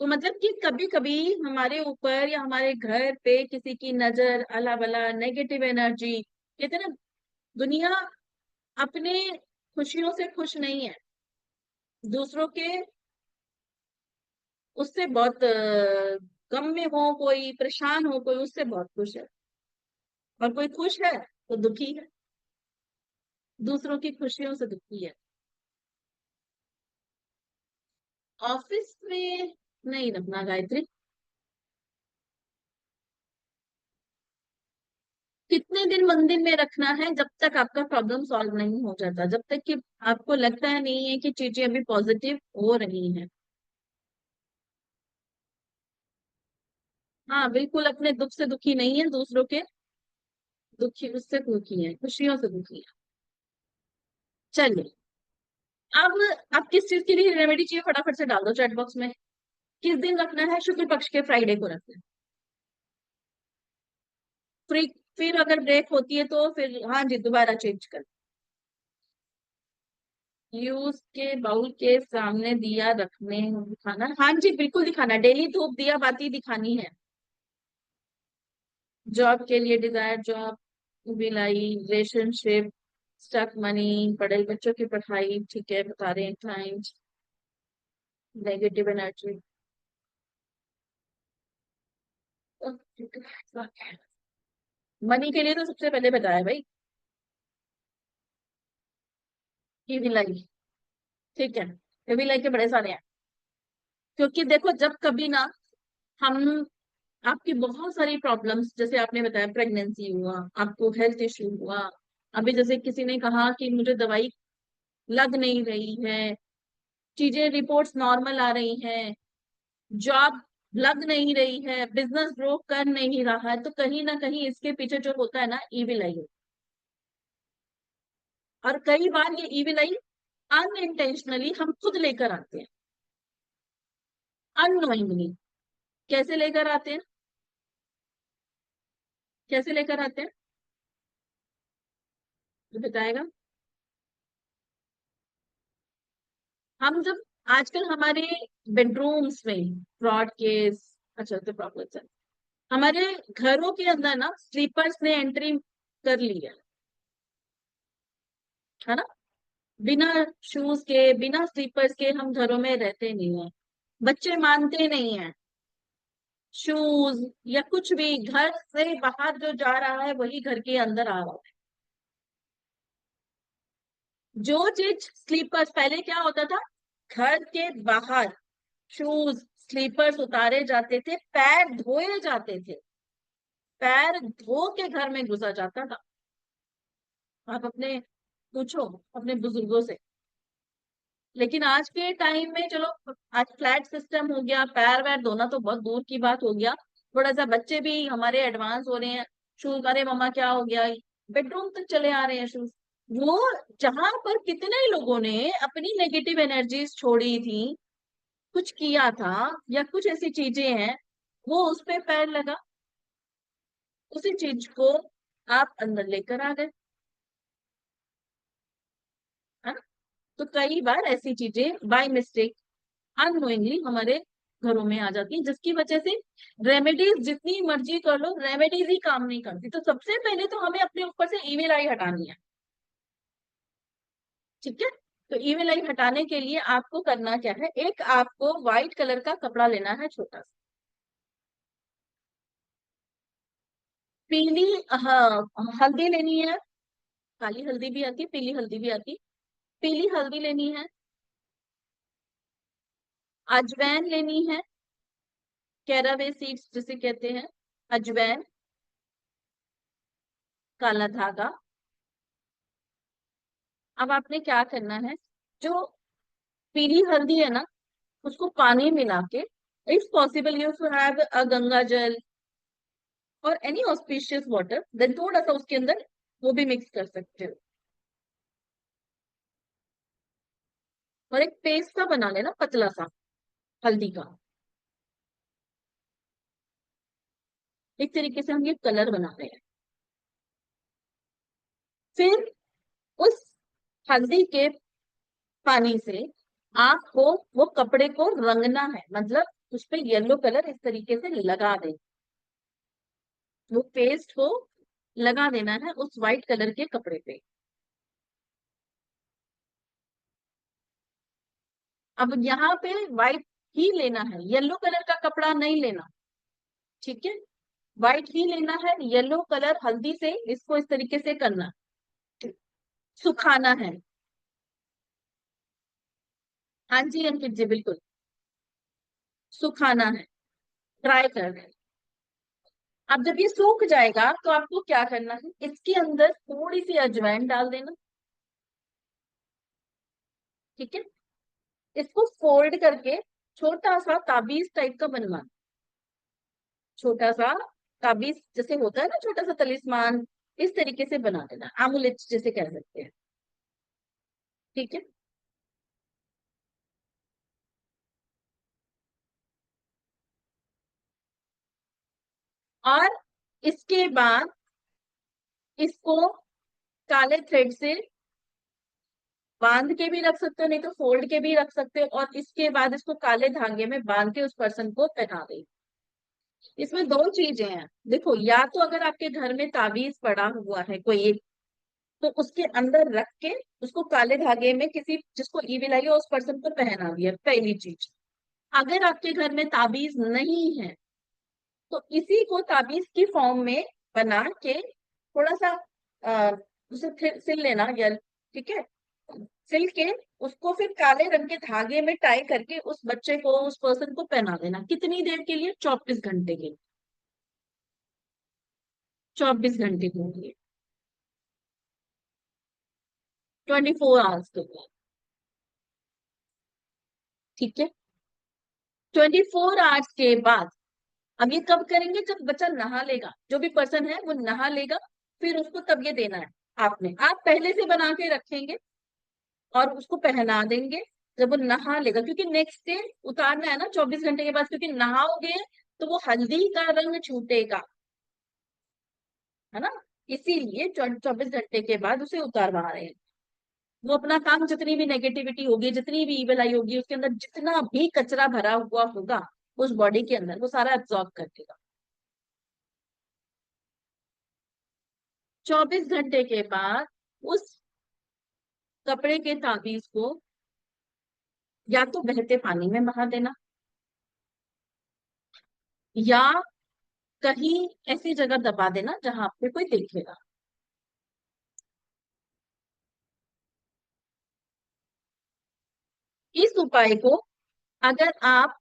तो मतलब कि कभी कभी हमारे ऊपर या हमारे घर पे किसी की नजर, अला बला नेगेटिव एनर्जी, कहते हैं ना, दुनिया अपने खुशियों से खुश नहीं है, दूसरों के उससे बहुत गम में हो, कोई परेशान हो, कोई उससे बहुत खुश है, और कोई खुश है तो दुखी है, दूसरों की खुशियों से दुखी है। ऑफिस में नहीं रखना गायत्री। कितने दिन मंदिर में रखना है? जब तक आपका प्रॉब्लम सॉल्व नहीं हो जाता, जब तक कि आपको लगता है नहीं है कि चीजें अभी पॉजिटिव हो रही हैं। हाँ बिल्कुल, अपने दुख से दुखी नहीं है, दूसरों के दुखी उससे दुखी है, खुशियों से दुखी है। चलिए, अब आप किस चीज के लिए रेमेडी चाहिए, फटाफट से डाल दो चैट बॉक्स में। किस दिन रखना है? शुक्ल पक्ष के फ्राइडे को रखना है। फिर अगर ब्रेक होती है तो फिर हाँ जी, दोबारा चेंज कर। यूज के बाउल के सामने दिया रखने दिखाना, हाँ जी बिल्कुल दिखाना, डेली धूप दिया बाती दिखानी है। जॉब के लिए, डिजायर जॉब, बिलाई, रिलेशनशिप, स्टक मनी, पढ़े बच्चों की पढ़ाई, ठीक है बता रहे हैं क्लाइंट, नेगेटिव एनर्जी। मनी के लिए तो सबसे पहले बताया भाई, की बिलाई, ठीक है, ये बिलाई के बड़े सारे हैं। क्योंकि देखो, जब कभी ना हम, आपकी बहुत सारी प्रॉब्लम्स, जैसे आपने बताया प्रेगनेंसी हुआ, आपको हेल्थ इश्यू हुआ, अभी जैसे किसी ने कहा कि मुझे दवाई लग नहीं रही है, चीजें रिपोर्ट्स नॉर्मल आ रही हैं, जॉब लग नहीं रही है, बिजनेस ग्रो कर नहीं रहा है, तो कहीं ना कहीं इसके पीछे जो होता है ना, ईविल आई होता है। और कई बार ये ईविल आई अनइंटेंशनली हम खुद लेकर आते हैं, अननोइंगली। कैसे लेकर आते हैं? कैसे लेकर आते हैं, तो बताएगा। हम जब, आजकल हमारे बेडरूम्स में फ्रॉड केस, अच्छा तो प्रॉब्लम है, हमारे घरों के अंदर ना स्लीपर्स ने एंट्री कर ली है ना, बिना शूज के, बिना स्लीपर्स के हम घरों में रहते नहीं है। बच्चे मानते नहीं है, शूज या कुछ भी घर से बाहर जो जा रहा है वही घर के अंदर आ रहा है। जो चीज स्लीपर्स, पहले क्या होता था, घर के बाहर शूज स्लीपर्स उतारे जाते थे, पैर धोए जाते थे, पैर धो के घर में घुसा जाता था। आप अपने पूछो अपने बुजुर्गों से। लेकिन आज के टाइम में चलो, आज फ्लैट सिस्टम हो गया, पैर वैर धोना तो बहुत दूर की बात हो गया, थोड़ा सा बच्चे भी हमारे एडवांस हो रहे हैं, शूज, अरे मम्मा क्या हो गया, बेडरूम तक चले आ रहे हैं शूज। वो जहां पर कितने लोगों ने अपनी नेगेटिव एनर्जीज छोड़ी थी, कुछ किया था, या कुछ ऐसी चीजें हैं, वो उस पे पैर लगा, उसी चीज को आप अंदर लेकर आ गए। तो कई बार ऐसी चीजें बाय मिस्टेक अननोइंगली हमारे घरों में आ जाती है, जिसकी वजह से रेमेडीज जितनी मर्जी कर लो, रेमेडीज ही काम नहीं करती। तो सबसे पहले तो हमें अपने ऊपर से ईविल आई हटानी है। ठीक है, तो ईविल आई हटाने के लिए आपको करना क्या है, एक आपको व्हाइट कलर का कपड़ा लेना है छोटा सा, पीली, हाँ, हल्दी लेनी है। काली हल्दी भी आती है, पीली हल्दी भी आती है। पीली हल्दी लेनी है, अजवाइन लेनी है, कैरावे सीड्स जिसे कहते हैं, अजवाइन, काला धागा। अब आपने क्या करना है, जो पीली हल्दी है ना, उसको पानी मिला के, if possible you to have a Ganga jal और एनी ऑस्पिशियस वाटर, देन थोड़ा सा उसके अंदर वो भी मिक्स कर सकते हो, और एक पेस्ट सा बना लेना पतला सा हल्दी का। एक तरीके से हम ये कलर बना रहे हैं। फिर उस हल्दी के पानी से आपको वो कपड़े को रंगना है, मतलब उस पे येलो कलर इस तरीके से लगा दे, वो पेस्ट को लगा देना है उस व्हाइट कलर के कपड़े पे। अब यहाँ पे व्हाइट ही लेना है, येलो कलर का कपड़ा नहीं लेना। ठीक है, व्हाइट ही लेना है, येलो कलर हल्दी से इसको इस तरीके से करना, सुखाना है। हाँ जी अंकित जी, बिल्कुल सुखाना है, ड्राई करना है। अब जब ये सूख जाएगा तो आपको क्या करना है, इसके अंदर थोड़ी सी अजवाइन डाल देना। ठीक है, इसको फोल्ड करके छोटा सा ताबीज टाइप का बनवाना, छोटा सा ताबीज जैसे होता है ना, छोटा सा तलिस्मान, इस तरीके से बना देना, आमुलेट जैसे कह सकते हैं। ठीक है, और इसके बाद इसको काले थ्रेड से बांध के भी रख सकते हो, नहीं तो फोल्ड के भी रख सकते हो, और इसके बाद इसको काले धागे में बांध के उस पर्सन को पहना दे। इसमें दो चीजें हैं, देखो, या तो अगर आपके घर में ताबीज पड़ा हुआ है कोई एक, तो उसके अंदर रख के उसको काले धागे में किसी जिसको ईविल आई हो उस पर्सन को पहना दिया, पहली चीज। अगर आपके घर में ताबीज नहीं है, तो इसी को ताबीज की फॉर्म में बना के थोड़ा सा उसे सिल लेना, या ठीक है, सिल के उसको फिर काले रंग के धागे में टाई करके उस बच्चे को, उस पर्सन को पहना देना। कितनी देर के लिए, 24 घंटे के लिए, 24 घंटे के लिए, 24 आवर्स के लिए। ठीक है, 24 आवर्स के बाद, अब ये कब करेंगे, जब बच्चा नहा लेगा, जो भी पर्सन है वो नहा लेगा, फिर उसको तब ये देना है। आपने, आप पहले से बना के रखेंगे और उसको पहना देंगे जब वो नहा लेगा, क्योंकि नेक्स्ट डे उतारना है ना 24 घंटे के बाद, क्योंकि नहाओगे तो वो हल्दी का रंग छूटेगा, है ना, इसीलिए 24 घंटे के बाद उसे उतारवा रहे हैं। वो अपना काम, जितनी भी नेगेटिविटी होगी, जितनी भी ईविल आई होगी, उसके अंदर जितना भी कचरा भरा हुआ होगा उस बॉडी के अंदर, वो सारा एब्जॉर्ब कर देगा। 24 घंटे के बाद उस कपड़े के ताबीज को या तो बहते पानी में बहा देना, या कहीं ऐसी जगह दबा देना जहां पे कोई देखेगा। इस उपाय को अगर आप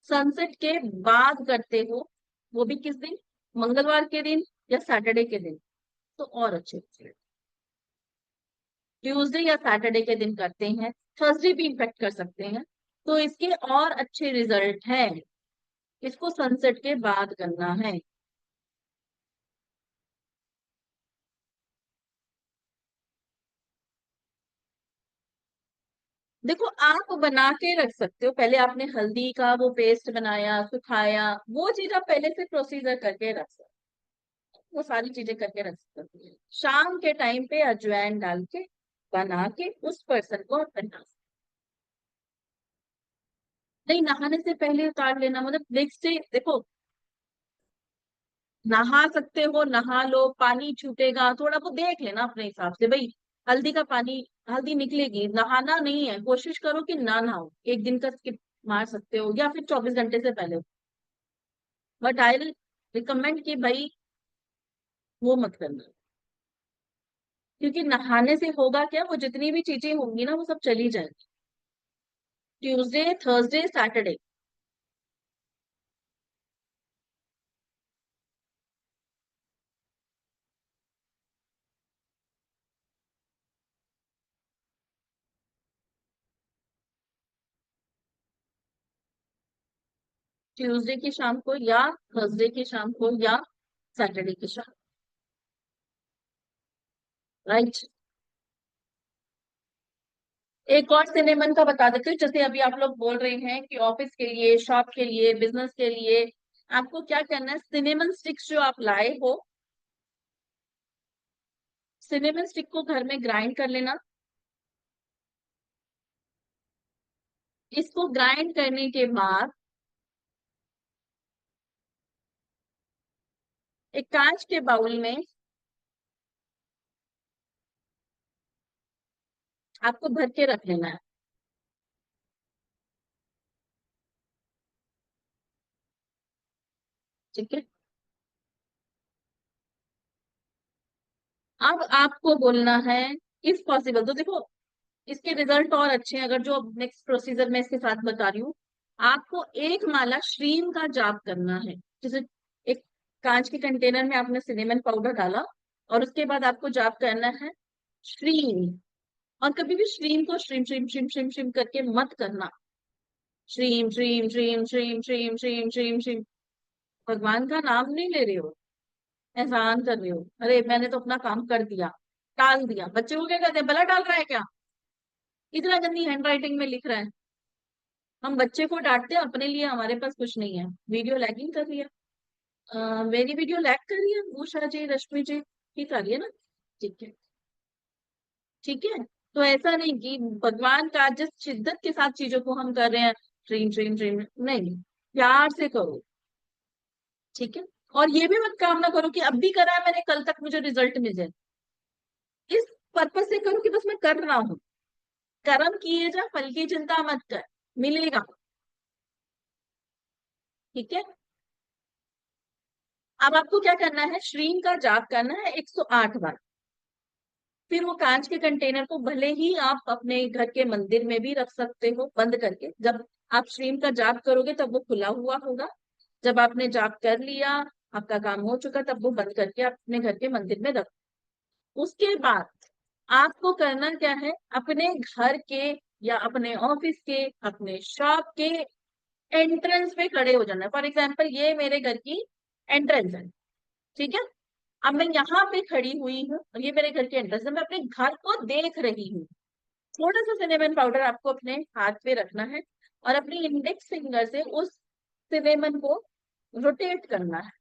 सनसेट के बाद करते हो, वो भी किस दिन, मंगलवार के दिन या सैटरडे के दिन, तो और अच्छे होते हैं। ट्यूसडे या सैटरडे के दिन करते हैं, थर्सडे भी इम्पेक्ट कर सकते हैं, तो इसके और अच्छे रिजल्ट हैं। इसको सनसेट के बाद करना है। देखो, आप बना के रख सकते हो, पहले आपने हल्दी का वो पेस्ट बनाया, सुखाया, वो चीज आप पहले से प्रोसीजर करके रख सकते हो, वो सारी चीजें करके रख सकते हो। शाम के टाइम पे अजवाइन डाल के बना के उस पर्सन को आप पहना सकते। नहीं, नहाने से पहले उतार लेना मतलब नेक्स्ट डे देखो, नहा सकते हो नहा लो, पानी छूटेगा थोड़ा वो देख लेना अपने हिसाब से भाई। हल्दी का पानी, हल्दी निकलेगी, नहाना नहीं है, कोशिश करो कि ना नहाओ, एक दिन का स्किप मार सकते हो या फिर 24 घंटे से पहले। बट आई विल रिकमेंड कि भाई वो मत करना, क्योंकि नहाने से होगा क्या, वो जितनी भी चीजें होंगी ना वो सब चली जाएगी। Tuesday, Thursday, Saturday. ट्यूसडे की शाम को या थर्सडे की शाम को या सैटरडे की शाम। राइट। एक और सिनेमन का बता देती हूँ, जैसे अभी आप लोग बोल रहे हैं कि ऑफिस के लिए, शॉप के लिए, बिजनेस के लिए आपको क्या करना है, सिनेमन स्टिक्स जो आप लाए हो, सिनेमन स्टिक को घर में ग्राइंड कर लेना। इसको ग्राइंड करने के बाद एक कांच के बाउल में आपको भर के रख लेना है। ठीक है। अब आपको बोलना है, इफ पॉसिबल तो देखो इसके रिजल्ट और अच्छे हैं, अगर जो नेक्स्ट प्रोसीजर मैं इसके साथ बता रही हूँ, आपको एक माला श्रीम का जाप करना है। जैसे एक कांच के कंटेनर में आपने सिनेमन पाउडर डाला और उसके बाद आपको जाप करना है श्रीम। और कभी भी श्रीम को श्रीम श्रीम श्रीम श्रीम श्रीम करके मत करना, श्रीम श्रीम श्रीम श्रीम श्रीम श्रीम श्रीम श्रीम। भगवान का नाम नहीं ले रहे हो, एहसान कर रहे हो, अरे मैंने तो अपना काम कर दिया, टाल दिया। बच्चे को क्या कहते हैं, भला टाल रहा है क्या, इतना गंदी हैंड राइटिंग में लिख रहा है। हम बच्चे को डांटते हैं, अपने लिए हमारे पास कुछ नहीं है। वीडियो लैगिंग कर रही है, मेरी वीडियो लैग कर रही है, उषा जी, रश्मि जी ठीक आ रही है ना। ठीक है। ठीक है। तो ऐसा नहीं कि भगवान का जिस शिद्दत के साथ चीजों को हम कर रहे हैं, ड्रीम ड्रीम ड्रीम नहीं, प्यार से करो। ठीक है। और ये भी मत कामना करो कि अब भी करा है मैंने, कल तक मुझे रिजल्ट मिल जाए। इस पर्पज से करो कि बस मैं कर रहा हूँ, कर्म किए जा, फल की चिंता मत कर, मिलेगा। ठीक है। अब आपको क्या करना है, श्रीम का जाप करना है 108 बार। फिर वो कांच के कंटेनर को भले ही आप अपने घर के मंदिर में भी रख सकते हो बंद करके, जब आप श्रीम का जाप करोगे तब वो खुला हुआ होगा, जब आपने जाप कर लिया, आपका काम हो चुका, तब वो बंद करके आप अपने घर के मंदिर में रख। उसके बाद आपको करना क्या है, अपने घर के या अपने ऑफिस के, अपने शॉप के एंट्रेंस पे खड़े हो जाना है। फॉर एग्जाम्पल ये मेरे घर की एंट्रेंस है। ठीक है। अब मैं यहाँ पे खड़ी हुई हूँ और ये मेरे घर की एंट्रेंस है, मैं अपने घर को देख रही हूँ। थोड़ा सा सिनेमन पाउडर आपको अपने हाथ पे रखना है और अपनी इंडेक्स फिंगर से उस सिनेमन को रोटेट करना है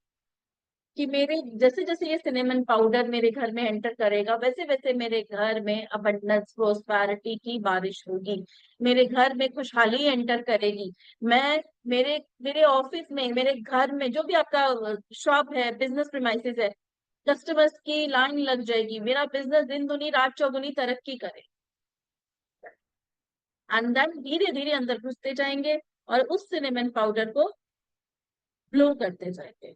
कि मेरे जैसे जैसे ये सिनेमन पाउडर मेरे घर में एंटर करेगा, वैसे वैसे मेरे घर में अबंडेंस प्रोस्पैरिटी की बारिश होगी, मेरे घर में खुशहाली एंटर करेगी। मैं मेरे मेरे ऑफिस में, मेरे घर में, जो भी आपका शॉप है, बिजनेस प्रीमाइसेस है, कस्टमर्स की लाइन लग जाएगी, मेरा बिजनेस दिन दुनी रात चौगुनी तरक्की करे। अंदर धीरे धीरे अंदर घुसते जाएंगे और उस सिनेमन पाउडर को ब्लो करते जाएंगे,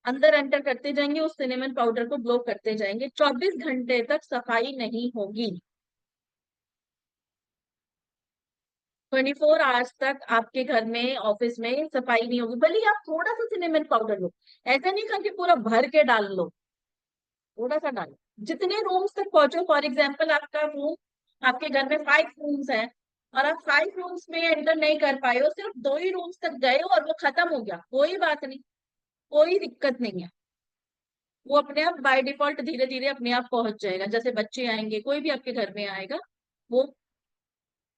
अंदर एंटर करते जाएंगे, उस सिनेमन पाउडर को ब्लो करते जाएंगे। 24 घंटे तक सफाई नहीं होगी। 24 आवर्स तक आपके घर में, ऑफिस में सफाई नहीं होगी, भले ही आप थोड़ा सा सिनेमन पाउडर लो। ऐसा नहीं करके पूरा भर के डाल लो, थोड़ा सा डालो, जितने रूम्स तक पहुंचो। फॉर एग्जाम्पल आपका रूम, आपके घर में 5 रूम्स हैं और आप 5 रूम्स में एंटर नहीं कर पाए हो, सिर्फ 2 ही रूम्स तक गए हो और वो खत्म हो गया, कोई बात नहीं, कोई दिक्कत नहीं है। वो अपने आप बाय डिफॉल्ट धीरे धीरे अपने आप पहुंच जाएगा, जैसे बच्चे आएंगे, कोई भी आपके घर में आएगा वो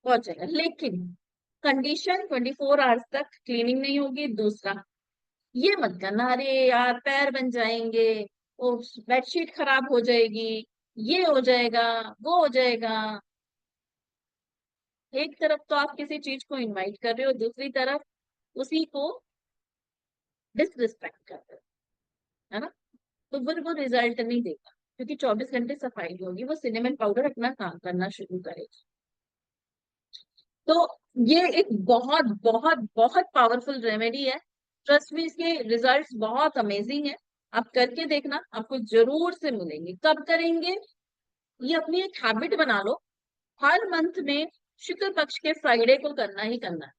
पहुंच जाएगा। लेकिन कंडीशन 24 आवर्स तक क्लीनिंग नहीं होगी। दूसरा, ये मत करना, अरे यार पैर बन जाएंगे, वो बेडशीट खराब हो जाएगी, ये हो जाएगा, वो हो जाएगा। एक तरफ तो आप किसी चीज को इनवाइट कर रहे हो, दूसरी तरफ उसी को डिसरिस्पेक्ट कर रहे हो, है ना? तो फिर वो रिजल्ट नहीं देगा, क्योंकि 24 घंटे सफाई नहीं होगी, वो सिनेमन पाउडर अपना काम करना शुरू करेगा। तो ये एक बहुत बहुत बहुत पावरफुल रेमेडी है। ट्रस्ट में, इसके रिजल्ट्स बहुत अमेजिंग है। आप करके देखना, आपको जरूर से मिलेंगे। कब करेंगे? ये अपनी एक हैबिट बना लो, हर मंथ में शुक्ल पक्ष के फ्राइडे को करना ही करना है।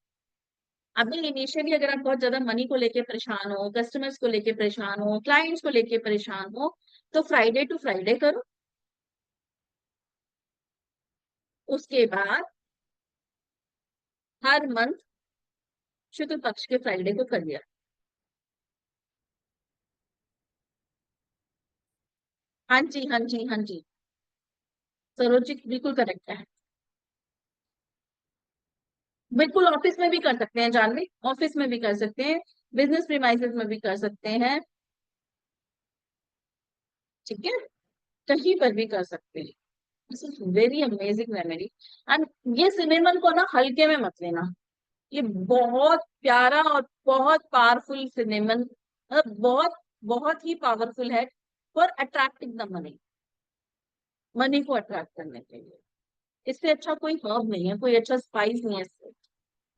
अभी इनिशियली अगर आप बहुत ज्यादा मनी को लेके परेशान हो, कस्टमर्स को लेके परेशान हो, क्लाइंट्स को लेके परेशान हो, तो फ्राइडे टू फ्राइडे करो। उसके बाद हर मंथ शुक्ल पक्ष के फ्राइडे को कर लिया। हाँ जी, हाँ जी, हाँ जी। सरोज जी बिल्कुल करेक्ट है। बिल्कुल, ऑफिस में भी कर सकते हैं जानवी, ऑफिस में भी कर सकते हैं, बिजनेस प्रीमाइसेस में भी कर सकते हैं। ठीक है, कहीं पर भी कर सकते हैं। This is very amazing remedy. And ये सिनेमन को ना हल्के में मत लेना। ये बहुत प्यारा और बहुत पावरफुल सिनेमन, मतलब बहुत बहुत ही पावरफुल है for attracting the money, money को अट्रैक्ट करने के लिए। इससे अच्छा कोई हर्ब नहीं है, कोई अच्छा स्पाइस नहीं है इससे।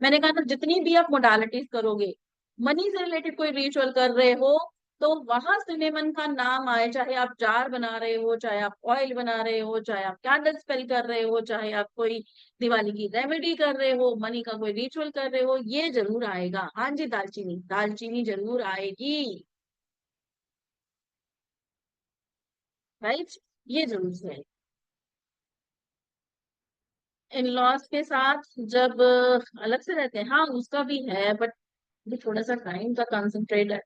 मैंने कहा ना, जितनी भी आप मोडालिटीज करोगे, मनी से रिलेटेड कोई रिचुअल कर रहे हो, तो वहां सिनेमन का नाम आए, चाहे आप जार बना रहे हो, चाहे आप ऑयल बना रहे हो, चाहे आप कैंडल स्पेल कर रहे हो, चाहे आप कोई दिवाली की रेमेडी कर रहे हो, मनी का कोई रिचुअल कर रहे हो, ये जरूर आएगा। हाँ जी, दालचीनी, दालचीनी जरूर आएगी। राइट, ये जरूर से आएगी। इन लॉज के साथ जब अलग से रहते हैं, हाँ उसका भी है, बट ये थोड़ा सा टाइम का कंसंट्रेट है।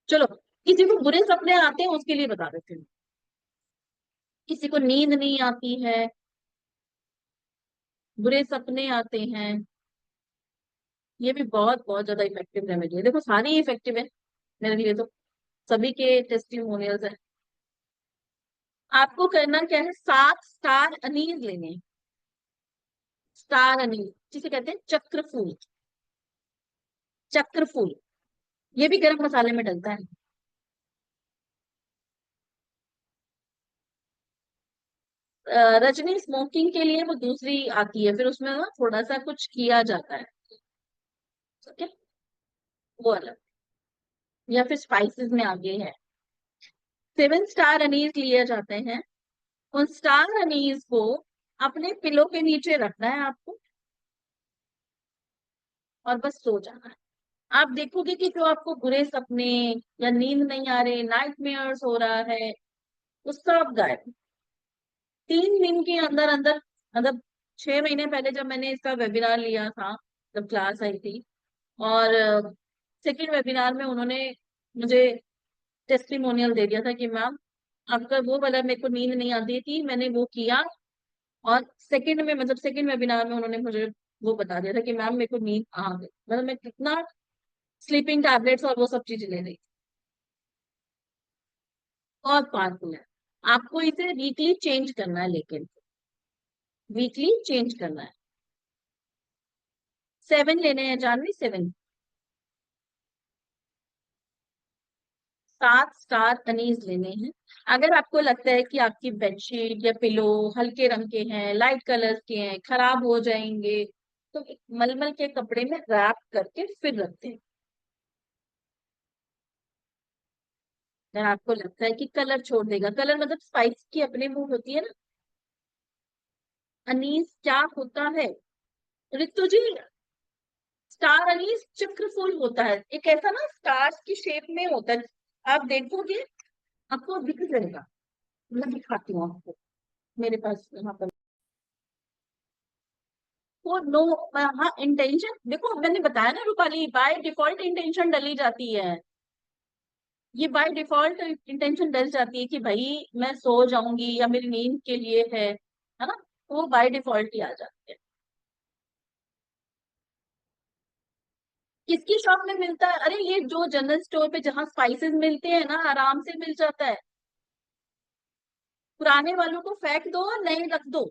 चलो, किसी को बुरे सपने आते हैं उसके लिए बता देते हैं। किसी को नींद नहीं आती है, बुरे सपने आते हैं, ये भी बहुत बहुत ज्यादा इफेक्टिव रेमेडी है। देखो, सारी इफेक्टिव है मेरे लिए तो, सभी के टेस्टिमोनियल्स है। आपको करना क्या है, 7 स्टार अनीस लेने हैं। स्टार अनीस, जिसे कहते हैं चक्र फूल। चक्र फूल, ये भी गरम मसाले में डलता है। रजनी स्मोकिंग के लिए वो दूसरी आती है, फिर उसमें ना थोड़ा सा कुछ किया जाता है। ठीक है, वो अलग, या फिर स्पाइसेस में आगे है। 7 स्टार अनीस लिए जाते हैं। उन स्टार अनीस को अपने पिलो के नीचे रखना है आपको, और बस सो जाना है। आप देखोगे कि जो आपको बुरे सपने या नींद नहीं आ रहे, नाइटमेयर्स हो रहा है, वो सब गायब। 3 दिन के अंदर अंदर, मतलब 6 महीने पहले जब मैंने इसका वेबिनार लिया था, जब क्लास आई थी, और सेकेंड वेबिनार में उन्होंने मुझे टेस्टिमोनियल दे दिया था कि मैम, आपका वो वाला, मेरे को नींद नहीं आती थी, मैंने वो किया, और सेकंड में, मतलब सेकंड वेबिनार में उन्होंने मुझे वो बता दिया था कि मैम मेरे को नींद आ गई, मतलब मैं कितना स्लीपिंग टैबलेट्स और वो सब चीजें ले रही थी। बहुत पावरफुल है। आपको इसे वीकली चेंज करना है, लेकिन वीकली चेंज करना है। 7 लेने हैं जानवी, 7। 7 स्टार अनीस लेने हैं। अगर आपको लगता है कि आपकी बेडशीट या पिलो हल्के रंग के हैं, लाइट कलर्स के हैं, खराब हो जाएंगे, तो एक मलमल के कपड़े में रैप करके फिर रखते हैं। अगर आपको लगता है कि कलर छोड़ देगा, कलर मतलब स्पाइस की अपने मुंह होती है ना। अनीस क्या होता है ऋतु जी? स्टार अनीस चक्र फूल होता है, एक ऐसा ना स्टार्स की शेप में होता है। आप देखोगे, आपको दिख जाएगा। मैं दिखाती हूँ आपको, मेरे पास यहाँ पर वो नो, हाँ इंटेंशन देखो, मैंने बताया ना रूपाली, बाय डिफॉल्ट इंटेंशन डली जाती है। ये बाय डिफॉल्ट इंटेंशन डल जाती है कि भाई मैं सो जाऊंगी या मेरी नींद के लिए है ना? तो वो बाय डिफॉल्ट ही आ जाती है। किसकी शॉप में मिलता है? अरे ये जो जनरल स्टोर पे जहाँ स्पाइसेस मिलते हैं ना, आराम से मिल जाता है। पुराने वालों को फेंक दो और नए रख दो।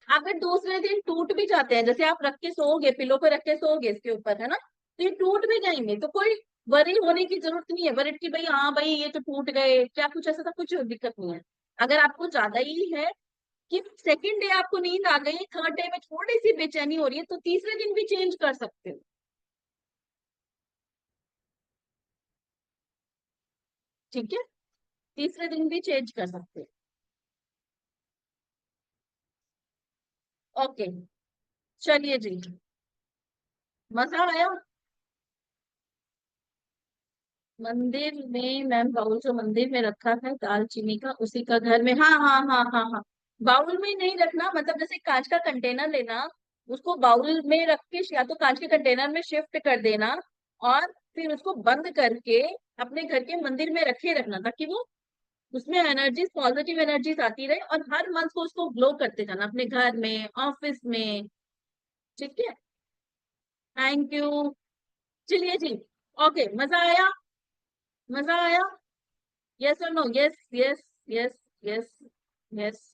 अगर दूसरे दिन टूट भी जाते हैं, जैसे आप रख के सोओगे, पिलो पे रख के सोओगे इसके ऊपर, है ना, तो ये टूट भी जाएंगे, तो कोई वरी होने की जरूरत नहीं है, वरिड की भाई हाँ भाई ये तो टूट गए क्या, कुछ ऐसा था, कुछ दिक्कत नहीं है। अगर आपको ज्यादा ही है कि सेकंड डे आपको नींद आ गई, थर्ड डे में थोड़ी सी बेचैनी हो रही है, तो तीसरे दिन भी चेंज कर सकते हो। ठीक है, तीसरे दिन भी चेंज कर सकते हो। ओके, चलिए जी, मजा आया। मंदिर में मैम, बाउल जो मंदिर में रखा है दालचीनी का, उसी का घर में, हाँ हाँ हाँ हाँ हाँ। बाउल में नहीं रखना, मतलब जैसे कांच का कंटेनर लेना, उसको बाउल में रख के या तो कांच के कंटेनर में शिफ्ट कर देना, और फिर उसको बंद करके अपने घर के मंदिर में रखे रखना, ताकि वो उसमें एनर्जीज, पॉजिटिव एनर्जीज आती रहे, और हर मंथ को उसको ग्लो करते जाना अपने घर में, ऑफिस में। ठीक है, थैंक यू। चलिए जी, ओके, मजा आया, मजा आया। यस और no, yes yes yes yes yes.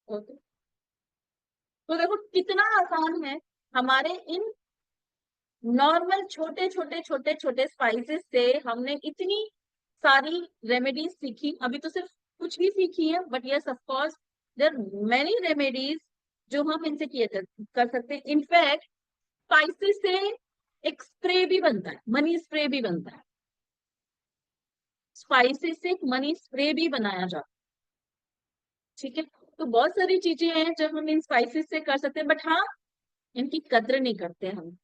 Okay, तो देखो कितना आसान है, हमारे इन नॉर्मल छोटे छोटे छोटे छोटे स्पाइसेस से हमने इतनी सारी रेमेडीज सीखी, अभी तो सिर्फ कुछ ही सीखी है, but yes of course there many remedies जो हम इनसे कर सकते हैं। इनफैक्ट स्पाइसेस से एक स्प्रे भी बनता है, मनी स्प्रे भी बनता है, स्पाइसेस से एक मनी स्प्रे भी बनाया जाता है। ठीक है, तो बहुत सारी चीजें हैं जो हम इन स्पाइसेस से कर सकते हैं, बट हाँ, इनकी कद्र नहीं करते हम,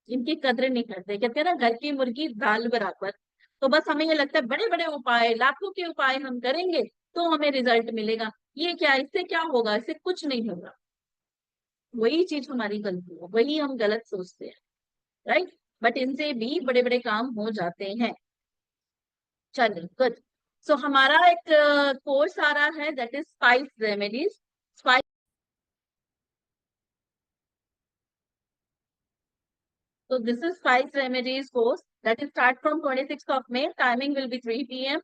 इनकी कद्र नहीं करते। कहते हैं ना, घर की मुर्गी दाल बराबर। तो बस हमें ये लगता है बड़े बड़े उपाय, लाखों के उपाय हम करेंगे तो हमें रिजल्ट मिलेगा, ये क्या, इससे क्या होगा, इससे कुछ नहीं होगा। वही चीज हमारी गलती है, वही हम गलत सोचते हैं, राइट। बट इनसे भी बड़े बड़े काम हो जाते हैं। चलिए, गुड। सो हमारा एक कोर्स आ रहा है, that is spice remedies. So this is Spice Remedies course that is start from 26th of May. Timing will be 3 p.m.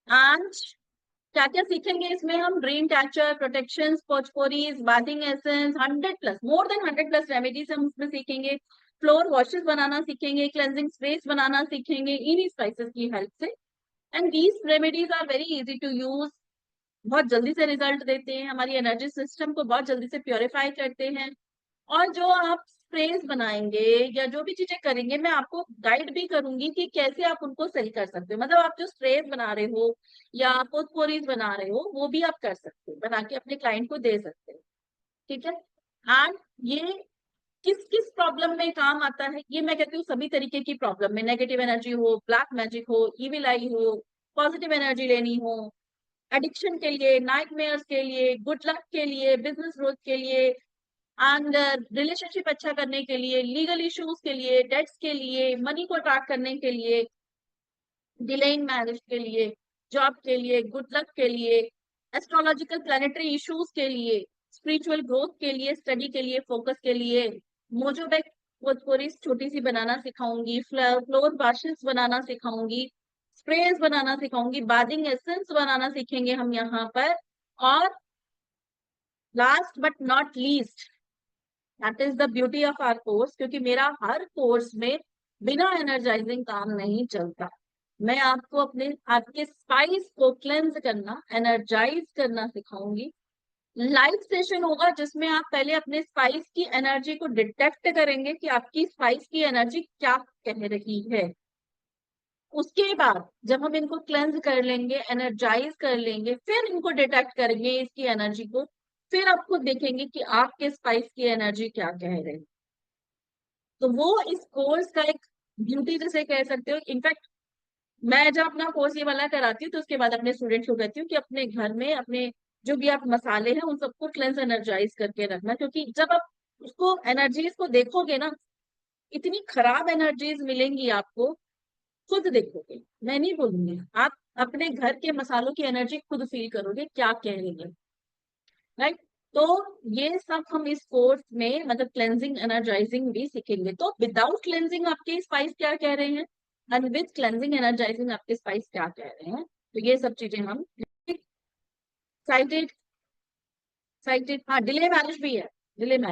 And क्या क्या सीखेंगे इसमें हम, dream catcher, protection, potpourris, bathing essence, 100+, more than 100+ remedies हम इसमें सीखेंगे। Floor washes बनाना सीखेंगे, cleansing स्प्रेस बनाना सीखेंगे इन्हीं स्पाइसेस की हेल्प से। And these remedies are very easy to use, बहुत जल्दी से रिजल्ट देते हैं, हमारी एनर्जी सिस्टम को बहुत जल्दी से प्योरीफाई करते हैं। और जो आप स्प्रेस बनाएंगे या जो भी चीजें करेंगे, मैं आपको गाइड भी करूंगी कि कैसे आप उनको सही कर सकते हो। मतलब आप जो स्प्रेस बना रहे हो या पोस्पोरीज बना रहे हो, वो भी आप कर सकते हो, बना के अपने क्लाइंट को दे सकते हो। ठीक है, एंड ये किस किस प्रॉब्लम में काम आता है, ये मैं कहती हूँ सभी तरीके की प्रॉब्लम में, नेगेटिव एनर्जी हो, ब्लैक मैजिक हो, इविल आई हो, पॉजिटिव एनर्जी लेनी हो, एडिक्शन के लिए, नाइटमेयर्स के लिए, गुड लक के लिए, बिजनेस ग्रोथ के लिए, एंड रिलेशनशिप अच्छा करने के लिए, लीगल इश्यूज के लिए, डेट्स के लिए, मनी को अट्रैक्ट करने के लिए, डिले इन मैरिज के लिए, जॉब के लिए, गुड लक के लिए, एस्ट्रोलॉजिकल प्लानिटरी इश्यूज के लिए, स्पिरिचुअल ग्रोथ के लिए, स्टडी के लिए, फोकस के लिए, मोजोबैक पोथपोरीज छोटी सी बनाना सिखाऊंगी, फ्लोर वाशेस बनाना सिखाऊंगी, स्प्रेस बनाना सिखाऊंगी, बादिंग एसेंस बनाना सीखेंगे हम यहाँ पर। और last but not least, that is the beauty of our course, क्योंकि मेरा हर कोर्स में बिना एनर्जाइजिंग काम नहीं चलता। मैं आपको अपने आपके स्पाइस को क्लेंज करना, एनर्जाइज करना सिखाऊंगी। लाइव सेशन होगा जिसमें आप पहले अपने स्पाइस की एनर्जी को डिटेक्ट करेंगे कि आपकी स्पाइस की एनर्जी क्या कह रही है। उसके बाद जब हम इनको क्लेंज कर लेंगे, एनर्जाइज कर लेंगे, फिर इनको डिटेक्ट करेंगे इसकी एनर्जी को, फिर आप खुद देखेंगे कि आपके स्पाइस की एनर्जी क्या कह रही है। तो वो इस कोर्स का एक ब्यूटी जैसे कह सकते हो। इनफैक्ट मैं जब अपना कोर्स ये वाला कराती हूँ, तो उसके बाद अपने स्टूडेंट्स को कहती हूँ कि अपने घर में अपने जो भी आप मसाले हैं उन सबको क्लेंस एनर्जाइज करके रखना, क्योंकि जब आप उसको एनर्जीज को देखोगे ना, इतनी खराब एनर्जीज मिलेंगी आपको, खुद देखोगे, मैं नहीं बोलूंगी, आप अपने घर के मसालों की एनर्जी खुद फील करोगे क्या कह रही है, राइट। तो ये सब हम इस कोर्स में, मतलब क्लेंजिंग एनर्जाइजिंग भी सीखेंगे। तो विदाउट क्लेंजिंग आपके स्पाइस क्या कह रहे हैं, एंड विद क्लेंजिंग एनर्जाइजिंग आपके स्पाइस क्या कह रहे हैं, तो ये सब चीजें हम साइटेड, साइटेड, हाँ डिले मैरिज भी है, डिले मैरिज